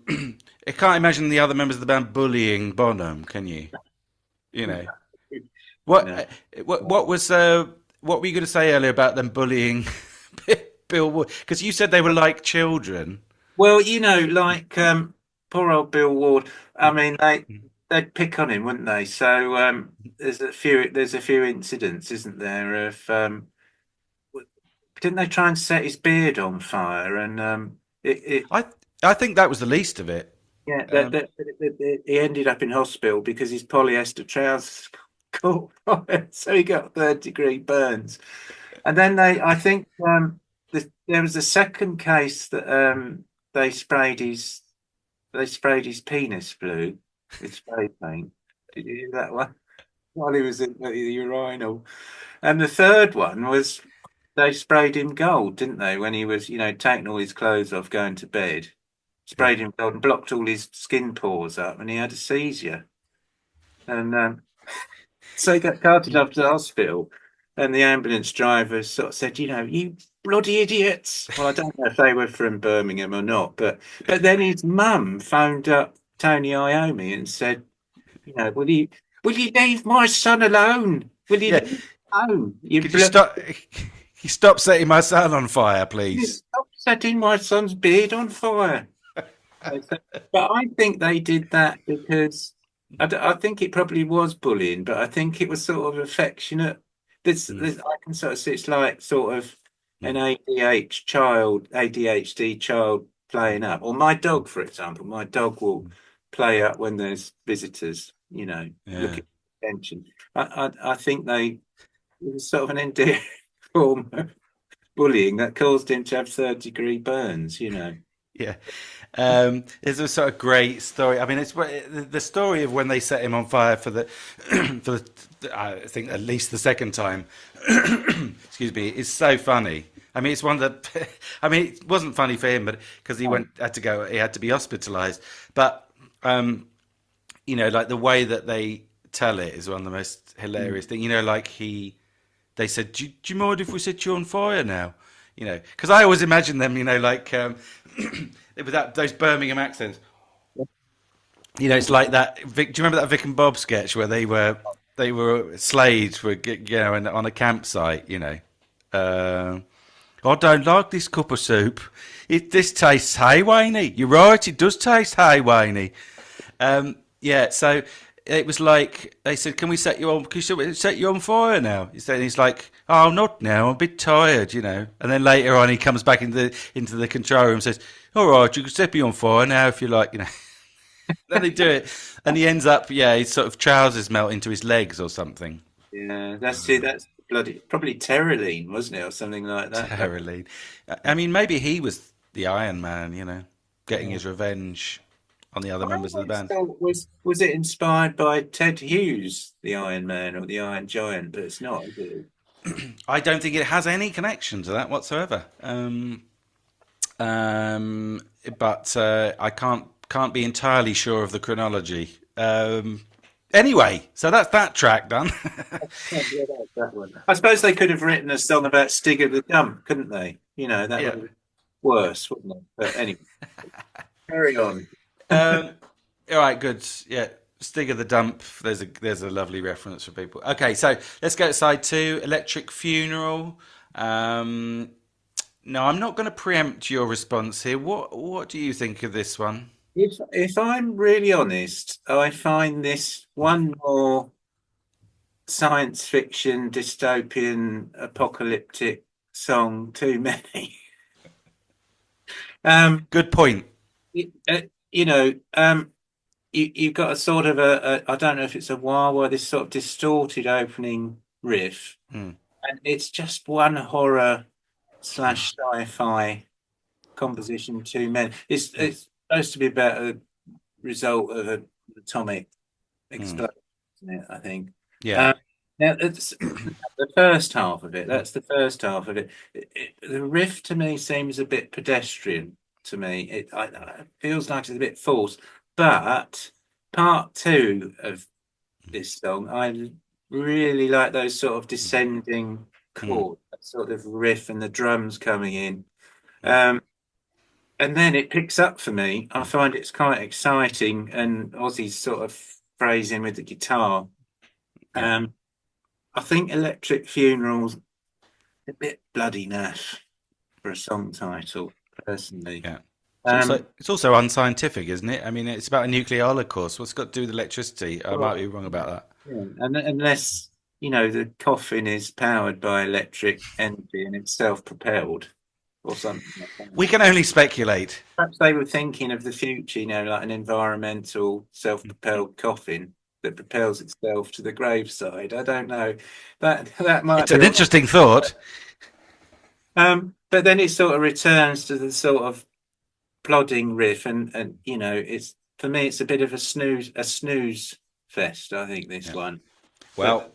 can't imagine the other members of the band bullying Bonham. Can you? You know what? no. What were you going to say earlier about them bullying Bill Wood? Because you said they were like children. Well, you know, like poor old Bill Ward. I mean, they'd pick on him, wouldn't they? So there's a few incidents, isn't there? Of didn't they try and set his beard on fire? And it I I think that was the least of it. yeah, Um, he ended up in hospital because his polyester trousers caught fire, so he got third-degree burns. And then I think, there was a second case that they sprayed his they sprayed his penis blue with spray paint. Did you hear that one? While he was in the urinal. And the third one was they sprayed him gold, didn't they? When he was, taking all his clothes off, going to bed, sprayed him gold and blocked all his skin pores up, and he had a seizure. And so he got carted up to the hospital, and the ambulance driver sort of said, "You bloody idiots." Well, I don't know if they were from Birmingham or not, but then his mum phoned up Tony Iommi and said, "Will you leave my son alone? Will you yeah, leave him alone? You could you stop? You stop setting my son on fire, please. stop setting my son's beard on fire." But I think they did that because I think it probably was bullying, but I think it was sort of affectionate. I can sort of see it's like sort of an ADHD child playing up. Or my dog, for example, my dog will play up when there's visitors, Yeah. looking for attention. I think it was sort of an endearing form of bullying that caused him to have third-degree burns. Yeah. It's a sort of great story. I mean, it's the story of when they set him on fire for the, for I think at least the second time. Excuse me, is so funny. I mean, it's one that, I mean, it wasn't funny for him, but because he had to be hospitalised. But like the way that they tell it is one of the most hilarious things. Like they said, do you mind if we set you on fire now? Because I always imagine them, like with those Birmingham accents. It's like that. Vic, do you remember that Vic and Bob sketch where they were slaves were on a campsite? I don't like this cup of soup. This tastes haywaney. You're right, it does taste haywaney. Yeah, so it was like they said, "Can we set you on? Can we set you on fire now?" He's like, "Oh, not now. I'm a bit tired." And then later on, he comes back into the control room and says, "All right, you can set me on fire now if you like." Then they do it, and he ends up, his sort of trousers melt into his legs or something. Yeah, that's it. That's bloody probably Terraline, wasn't it, or something like that? Terribly. I mean, maybe he was the Iron Man, getting Yeah. his revenge on the other I members of the always band. thought was it inspired by Ted Hughes, the Iron Man or the Iron Giant? But it's not, is it? I don't think it has any connection to that whatsoever. Um, but I can't be entirely sure of the chronology. Anyway, so that's that track done. Yeah, that's that one. I suppose they could have written a song about Stig of the Dump, couldn't they? That would Yeah. have been worse, wouldn't it? But anyway, carry on. Um, all right, good. Yeah, Stig of the Dump. There's a lovely reference for people. Okay, so let's go to side two. Electric Funeral. No, I'm not going to preempt your response here. What do you think of this one? If I'm really honest, I find this one more science fiction, dystopian, apocalyptic song too many. Um, Good point. you, uh, you know, um, you've got a sort of I don't know if it's a wah wah, this sort of distorted opening riff, Hmm, and it's just one horror slash sci-fi composition too many. hmm, It's supposed to be about a result of an atomic hmm. explosion, isn't it? I think. Yeah. Um, now it's the first half of it. That's the first half of it. The riff to me seems a bit pedestrian to me. It feels like it's a bit false. But part two of this song, I really like those sort of descending Hmm, chords, that sort of riff and the drums coming in. yeah. Um, and then it picks up for me. I find it's quite exciting, and Ozzy's sort of phrasing with the guitar. Yeah. Um, I think Electric Funeral's a bit bloody naff for a song title, personally. Yeah. It's also Um, it's also unscientific, isn't it? I mean, it's about a nuclear holocaust. What's it got to do with electricity? I might well, be wrong about that. yeah, and unless the coffin is powered by electric energy and it's self-propelled or something like that. We can only speculate. Perhaps they were thinking of the future, like an environmental self-propelled coffin that propels itself to the graveside. I don't know. That might It's be an right. interesting thought. But then it sort of returns to the sort of plodding riff, and it's for me it's a bit of a snooze fest. I think this Yeah. one, but Well,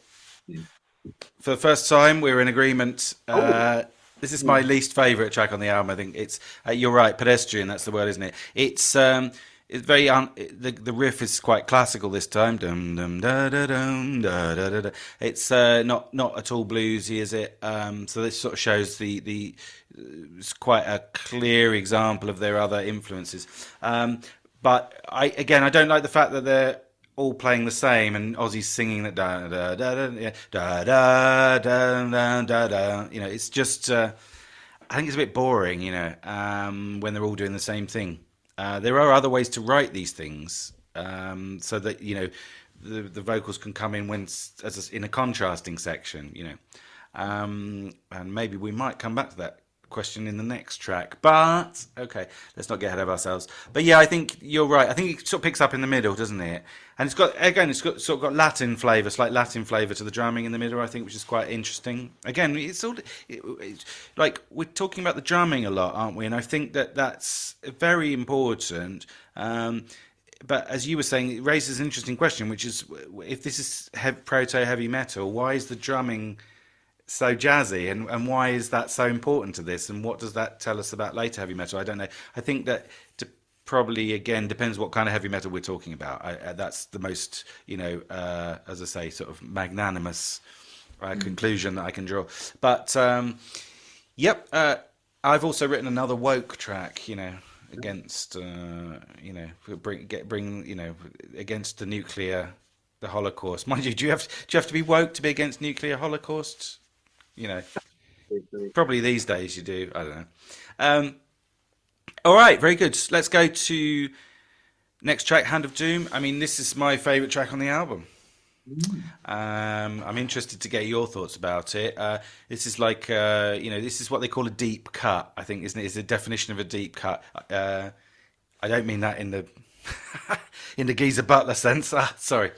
for the first time, we're in agreement. oh, This is yeah, my least favourite track on the album. I think it's. You're right, pedestrian. That's the word, isn't it? It's very the riff is quite classical this time. Dum dum da da dum da da da da. It's not at all bluesy, is it? So this sort of shows the it's quite a clear example of their other influences. But I don't like the fact that they're all playing the same, and Ozzy's singing that da da da da yeah, da da da da da da. It's just I think it's a bit boring, when they're all doing the same thing. There are other ways to write these things, so that the vocals can come in in a contrasting section, and maybe we might come back to that question in the next track. But okay, let's not get ahead of ourselves. But yeah, I think you're right. I think it sort of picks up in the middle, doesn't it? And it's got sort of got Latin flavour, slight Latin flavour to the drumming in the middle. I think, which is quite interesting. Again, it's like we're talking about the drumming a lot, aren't we? And I think that's very important. But as you were saying, it raises an interesting question, which is if this is proto heavy metal, why is the drumming so jazzy, and why is that so important to this, and what does that tell us about later heavy metal? I don't know. I think that probably again depends what kind of heavy metal we're talking about. That's the most, as I say, sort of magnanimous conclusion that I can draw. But yep, I've also written another woke track, against, against the nuclear, the Holocaust. Mind you, do you have to be woke to be against nuclear Holocaust? You know, probably these days you do. I don't know. All right, very good. Let's go to next track, Hand of Doom. I mean, this is my favourite track on the album. I'm interested to get your thoughts about it. This is like, this is what they call a deep cut, I think, isn't it? It's the definition of a deep cut. I don't mean that in the in the Geezer Butler sense. Sorry.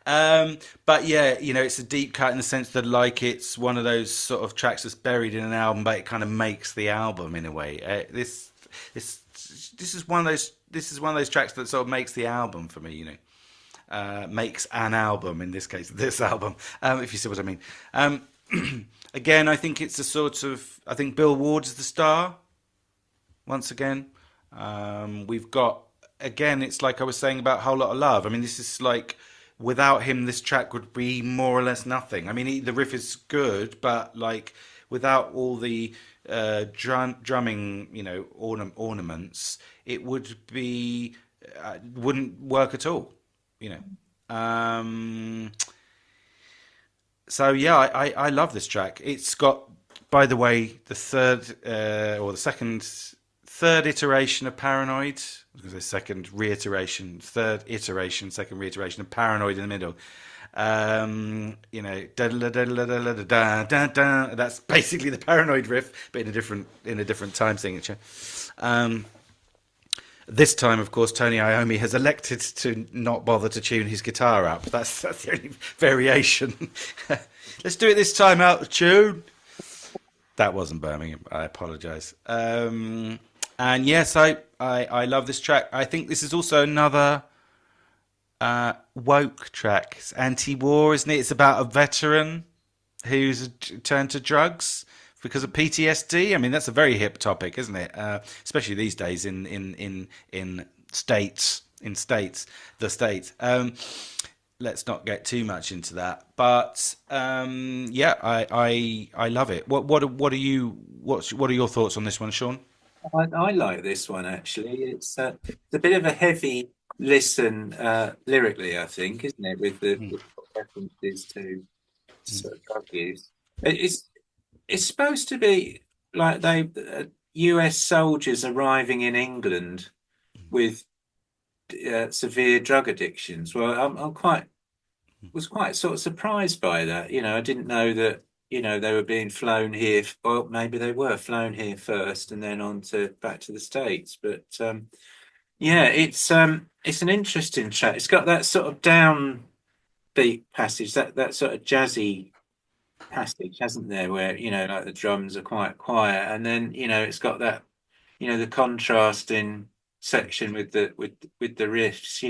But yeah, it's a deep cut in the sense that like it's one of those sort of tracks that's buried in an album, but it kind of makes the album in a way. This is one of those tracks that sort of makes the album for me. Makes an album, in this case, this album, if you see what I mean. Again, I think it's a sort of, I think Bill Ward is the star, once again. We've got, again, it's like I was saying about Whole Lot of Love. I mean, this is like, without him, this track would be more or less nothing. I mean, the riff is good, but like, without all the drumming, ornaments, it would be, wouldn't work at all. So yeah, I love this track. It's got, by the way, the third iteration of Paranoid. I was going to say second reiteration of Paranoid in the middle. That's basically the Paranoid riff, but in a different time signature. This time, of course, Tony Iommi has elected to not bother to tune his guitar up. That's the only variation. Let's do it this time out of tune. That wasn't Birmingham. I apologise. And yes, I love this track. I think this is also another woke track. It's anti-war, isn't it? It's about a veteran who's turned to drugs because of PTSD. I mean, that's a very hip topic, isn't it? Especially these days in states, the states. Let's not get too much into that, but yeah, I love it. What are your thoughts on this one, Sean? I like this one actually. It's a bit of a heavy listen lyrically, I think, isn't it? With the references to sort of drug use. It's supposed to be like US soldiers arriving in England with severe drug addictions. Well, was quite sort of surprised by that. I didn't know that, they were being flown here. Well, maybe they were flown here first and then back to the States. But yeah, it's an interesting track. It's got that sort of downbeat passage, that sort of jazzy passage, hasn't there, where, like the drums are quite quiet, and then, it's got that, the contrasting section with the riffs.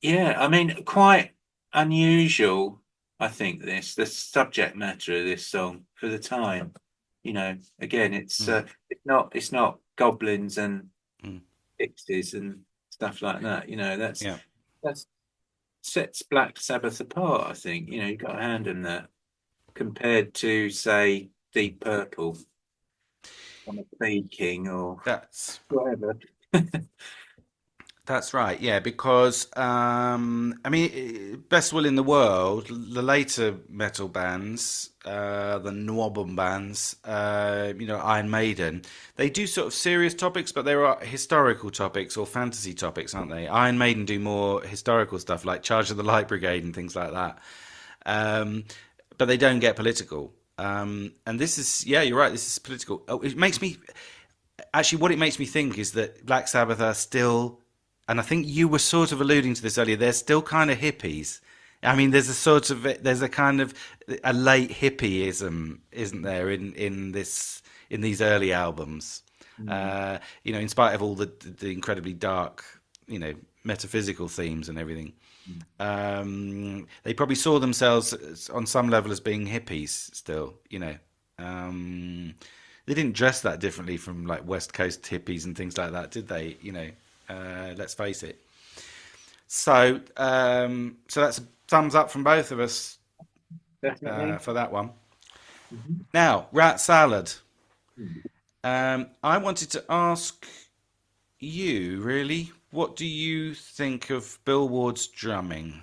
Yeah, I mean, quite unusual, I think, the subject matter of this song for the time. Again, it's not goblins and Mm. pixies and stuff like that. Yeah. That's sets Black Sabbath apart, I think. You've got to hand them that compared to, say, Deep Purple on a Speed King or That's whatever. That's right, yeah, because I mean, best will in the world, the later metal bands, the Nwabum bands, Iron Maiden, they do sort of serious topics, but there are historical topics or fantasy topics, aren't they? Iron Maiden do more historical stuff like Charge of the Light Brigade and things like that, but they don't get political. And this is, yeah, you're right, this is political. Oh, it makes me, actually, what it makes me think is that Black Sabbath are still. And I think you were sort of alluding to this earlier. They're still kind of hippies. I mean, there's a kind of a late hippieism, isn't there, in these early albums? In spite of all the incredibly dark, metaphysical themes and everything, they probably saw themselves on some level as being hippies still. they didn't dress that differently from like West Coast hippies and things like that, did they? Let's face it. So that's a thumbs up from both of us Definitely. for that one. Mhm. Now, rat salad. Hmm. I wanted to ask you, really, what do you think of Bill Ward's drumming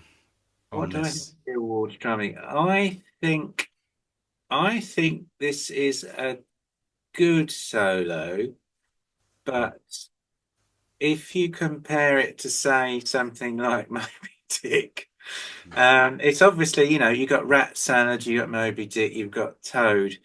What on do I think this? of Bill Ward's drumming? I think this is a good solo, Mm, but if you compare it to say something like Moby Dick, it's obviously, you got Rat Salad, you got Moby Dick, you've got Toad.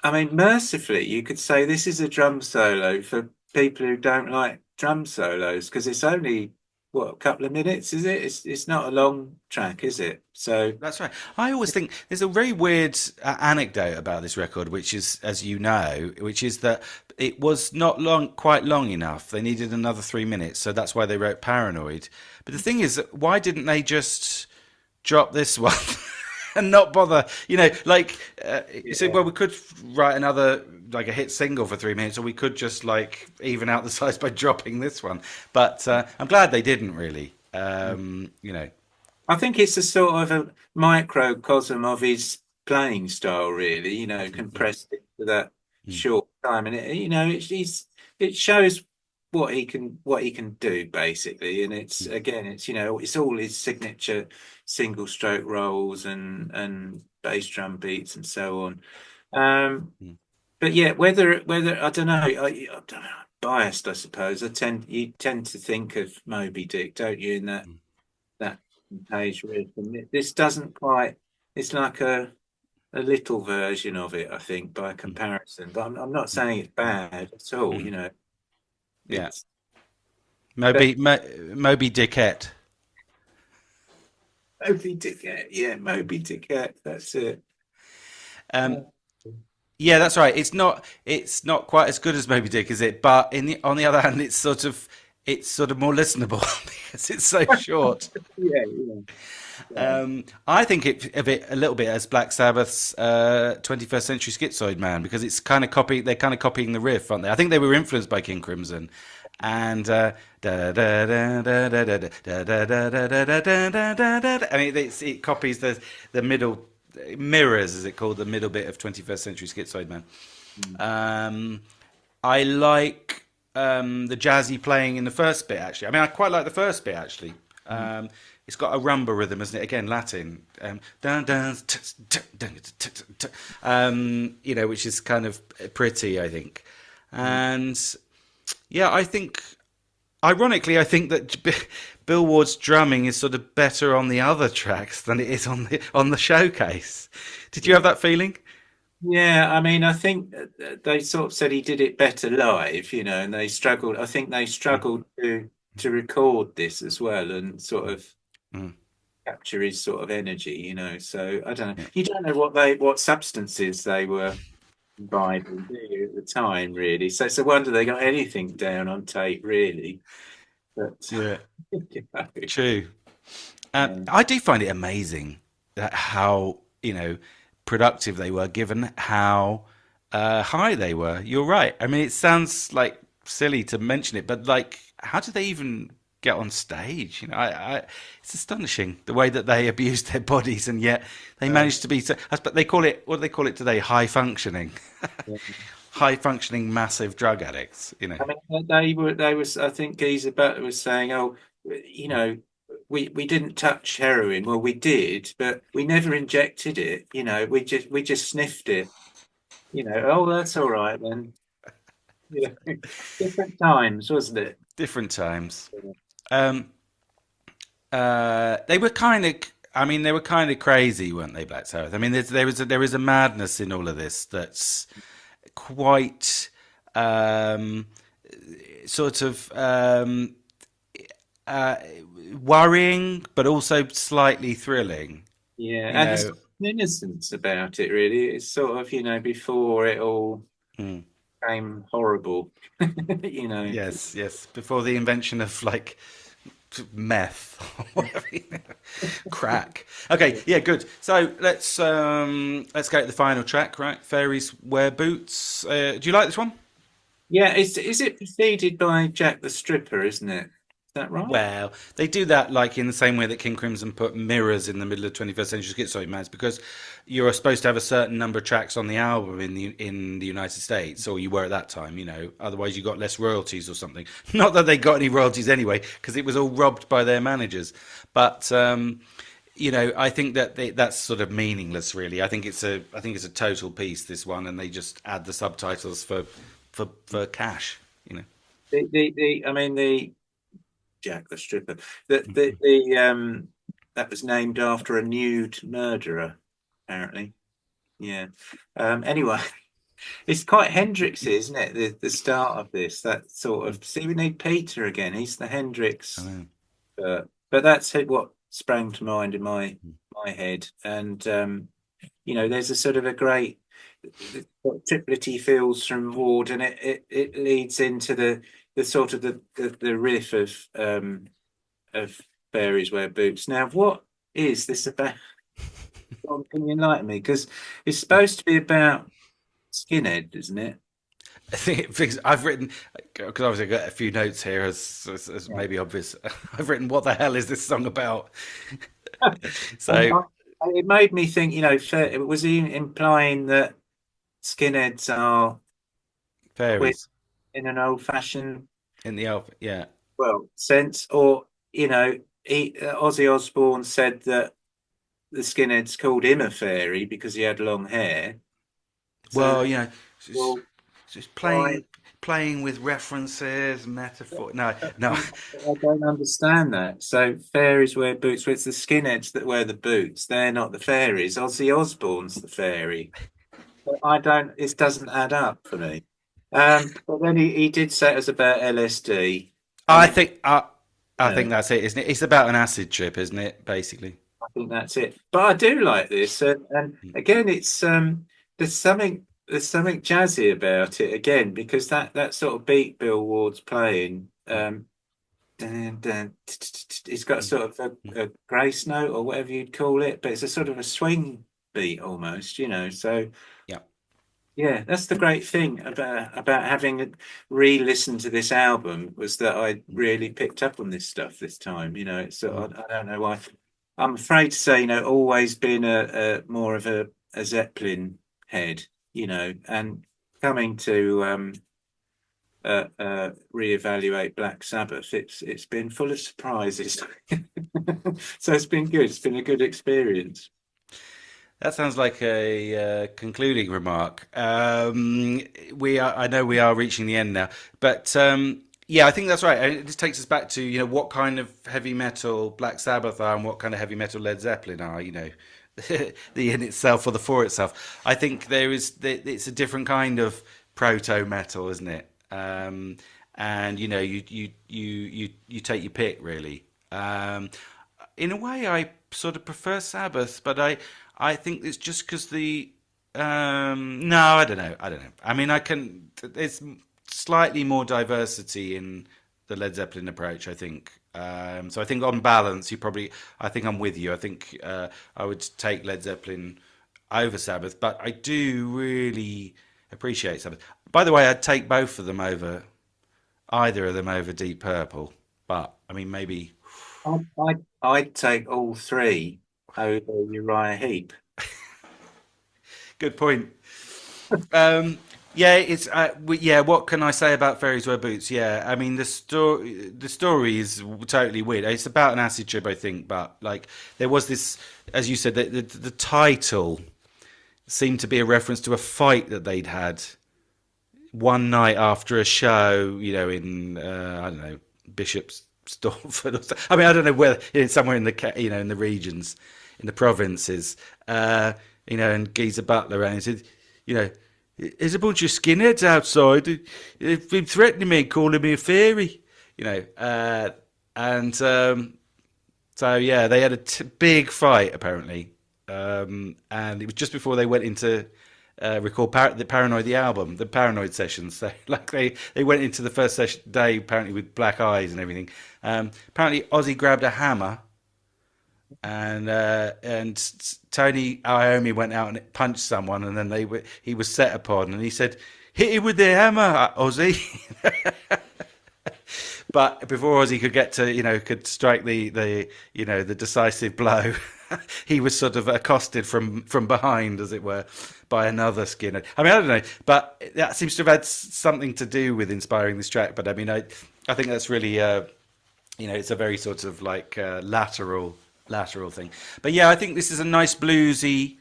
I mean, mercifully, you could say this is a drum solo for people who don't like drum solos because it's only what, a couple of minutes, is it? It's not a long track, is it? So that's right. I always think there's a very weird anecdote about this record, which is, as you know, which is that it was not quite long enough. They needed another 3 minutes, so that's why they wrote Paranoid. But the thing is, why didn't they just drop this one and not bother? Like you said, yeah, well, we could write another like a hit single for 3 minutes, or we could just like even out the size by dropping this one. But I'm glad they didn't really. I think it's a sort of a microcosm of his playing style, really. Compressed into that Mm, short time, and it shows what he can do basically. And it's mm, again, it's all his signature single stroke rolls and bass drum beats and so on. Um, mm, but yeah, whether I don't know, I don't know, biased, I suppose. You tend to think of Moby Dick, don't you? In that page rhythm. This doesn't quite. It's like a little version of it, I think, by mm, comparison. But I'm not mm, saying it's bad at all. mm. Yeah. It's but Moby Dickette. Moby Dick. Yeah, Moby Dick. That's it. Um, Uh, yeah, that's right. It's not quite as good as Moby Dick, is it? But on the other hand, it's sort of more listenable because it's so short. yeah, yeah, yeah. I think of it a little bit as Black Sabbath's 21st Century Schizoid Man because they're kind of copying the riff, aren't they? I think they were influenced by King Crimson, and da da da da da da da da da da da da da da da da. I mean, it copies the middle mirrors, as it called, the middle bit of 21st Century Schizoid Man. Mm. Um, I like the jazzy playing in the first bit, actually. I mean, I quite like the first bit, actually. Mm. It's got a rumba rhythm, isn't it? Again, Latin. Dun, dun, which is kind of pretty, I think. Mm. And yeah, ironically, I think that Bill Ward's drumming is sort of better on the other tracks than it is on the showcase. Did you have that feeling? Yeah, I mean, I think they sort of said he did it better live, and they struggled. I think they Mm, struggled to record this as well and sort mm, of mm, capture his sort of energy. So I don't know. yeah. You don't know what substances they were imbibing, do you, at the time, really? So it's a wonder they got anything down on tape, really. But Yeah, you know, true. yeah, I do find it amazing that how productive they were, given how high they were. You're right. I mean, it sounds like silly to mention it, but like, how do they even get on stage? It's astonishing the way that they abused their bodies, and yet they uh, managed to be. But they call it, what do they call it today? High functioning, yeah. high functioning, massive drug addicts. I mean, they was. I think Geezer Butler was saying, "Oh, you know, we didn't touch heroin. Well, we did, but we never injected it. We just sniffed it. Oh, that's all right then. Yeah, different times, wasn't it? Different times. Um, they were kind of. I mean, they were kind of crazy, weren't they, Black Sabbath? I mean, there is a madness in all of this that's quite sort of uh, worrying, but also slightly thrilling. Yeah, You and there's know. an innocence about it, really. It's sort of, before it all Mm. became horrible. You know. Yes, yes. Before the invention of like meth, whatever, crack. Okay, yeah, good. So let's go to the final track, right? Fairies wear boots. Do you like this one? Yeah, is it preceded by Jack the Stripper, isn't it? Is that right? Well, they do that like in the same way that King Crimson put mirrors in the middle of 21st Century Schizoid Man. It's because you're supposed to have a certain number of tracks on the album in the United States, or you were at that time, you know. Otherwise, you got less royalties or something. Not that they got any royalties anyway, because it was all robbed by their managers. But you know, I think that that's sort of meaningless, really. I think it's a total piece, this one, and they just add the subtitles for cash, you know. I mean the Jack the Stripper. That was named after a nude murderer, apparently. Yeah. Anyway, it's quite Hendrixy, isn't it? The start of this, that sort of. See, we need Peter again. He's the I Hendrix, know. but that's what sprang to mind in my head. And there's a sort of a great triplety feels from Ward, and it leads into the sort of the riff of Fairies Wear Boots. Now, what is this about? Can you enlighten me? Because it's supposed to be about skinhead, isn't it? I think I've written, because obviously I've got a few notes here, as Yeah. maybe obvious. I've written, what the hell is this song about? And So, it made me think, was he implying that skinheads are queer fairies in an old-fashioned, in the alpha, yeah. well, sense? Or, Ozzy Osbourne said that the skinheads called him a fairy because he had long hair. So, Well, you know, well, just why? playing with references, metaphor. No, no. I don't understand that. So fairies wear boots. Well, it's the skinheads that wear the boots. They're not the fairies. Ozzy Osbourne's the fairy. But I don't. It doesn't add up for me. But then he did say it was about LSD, and I it. think I, I Yeah, think that's it, isn't it? It's about an acid trip, isn't it? Basically. I think that's it. But I do like this, and again, it's there's something jazzy about it again because that sort of beat Bill Ward's playing. Dun, dun, it's got sort of a grace note or whatever you'd call it, but it's a sort of a swing beat almost. So Yeah. yeah, that's the great thing about having re-listened to this album was that I really picked up on this stuff this time. It's I don't know why. I'm afraid to say, always been a more of a Zeppelin head, and coming to reevaluate Black Sabbath, it's been full of surprises. So it's been good. It's been a good experience. That sounds like a concluding remark. I know we are reaching the end now, but yeah, I think that's right. And it just takes us back to what kind of heavy metal Black Sabbath are and what kind of heavy metal Led Zeppelin are. The in itself or the for itself. I think it's a different kind of proto metal, isn't it? And you take your pick really. In a way, I sort of prefer Sabbath, but I think it's just because no, I don't know. I mean, there's slightly more diversity in the Led Zeppelin approach, I think. So I think on balance, I think I'm with you. I think I would take Led Zeppelin over Sabbath, but I do really appreciate Sabbath. By the way, I'd take either of them over Deep Purple, but I mean, maybe. I'd take all three over Uriah Heep. Good point. Yeah, yeah. What can I say about Fairies Wear Boots? Yeah, I mean the story is totally weird. It's about an acid trip, I think, but like there was this, as you said, the title seemed to be a reference to a fight that they'd had one night after a show, in I don't know, Bishop's Stortford or something. I mean, I don't know where, somewhere in in the regions, in the provinces, and Geezer Butler and he said, you know, there's a bunch of skinheads outside. They've been threatening me, calling me a fairy, and so yeah, they had a big fight apparently, and it was just before they went into record the Paranoid the album, the Paranoid sessions. So like they went into the first session day apparently with black eyes and everything. Apparently Ozzy grabbed a hammer and Tony Iommi went out and punched someone, and then he was set upon, and he said, "Hit him with the hammer, Ozzy." But before Ozzy could get to, could strike the decisive blow, he was sort of accosted from behind, as it were, by another Skinner. I mean, I don't know, but that seems to have had something to do with inspiring this track. But I mean, I think that's really, it's a very sort of like lateral thing. But yeah, I think this is a nice bluesy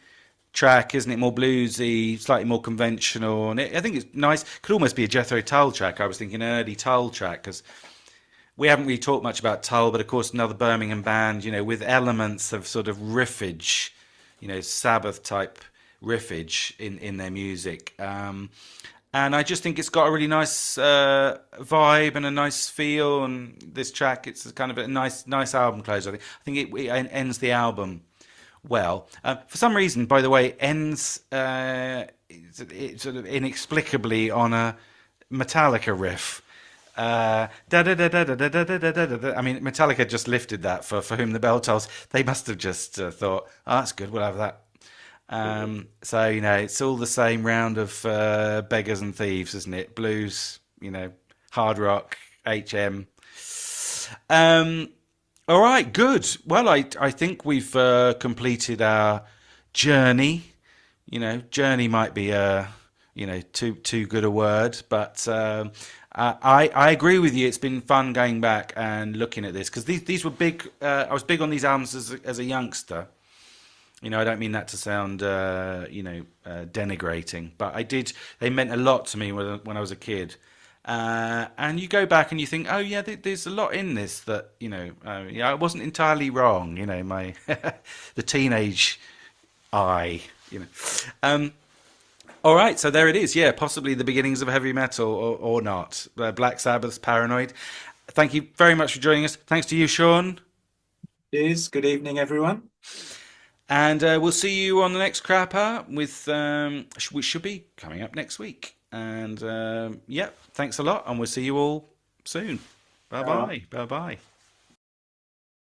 track, isn't it? More bluesy, slightly more conventional, and I think it's nice. Could almost be a Jethro Tull track. I was thinking an early Tull track, because we haven't really talked much about Tull, but of course another Birmingham band, with elements of sort of riffage, Sabbath type riffage in their music. And I just think it's got a really nice vibe and a nice feel. And this track, it's kind of a nice album closer. I think it ends the album well. For some reason, by the way, ends it sort of inexplicably on a Metallica riff. Da da da da da da da da da da. I mean, Metallica just lifted that for Whom the Bell Tolls. They must have just thought, "Oh, that's good. We'll have that." So it's all the same round of beggars and thieves, isn't it? Blues, hard rock, HM. All right, good. Well, I think we've completed our journey. Journey might be too good a word, but I agree with you. It's been fun going back and looking at this, because these were big. I was big on these albums as a youngster. I don't mean that to sound denigrating, but I did. They meant a lot to me when I was a kid. And you go back and you think, oh yeah, there's a lot in this that I wasn't entirely wrong. My the teenage eye. All right, so there it is. Yeah, possibly the beginnings of heavy metal, or not. Black Sabbath's Paranoid. Thank you very much for joining us. Thanks to you, Shaun. Cheers. Good evening, everyone. And we'll see you on the next Crapper, which should be coming up next week. And yeah, thanks a lot, and we'll see you all soon. Bye bye. Bye bye.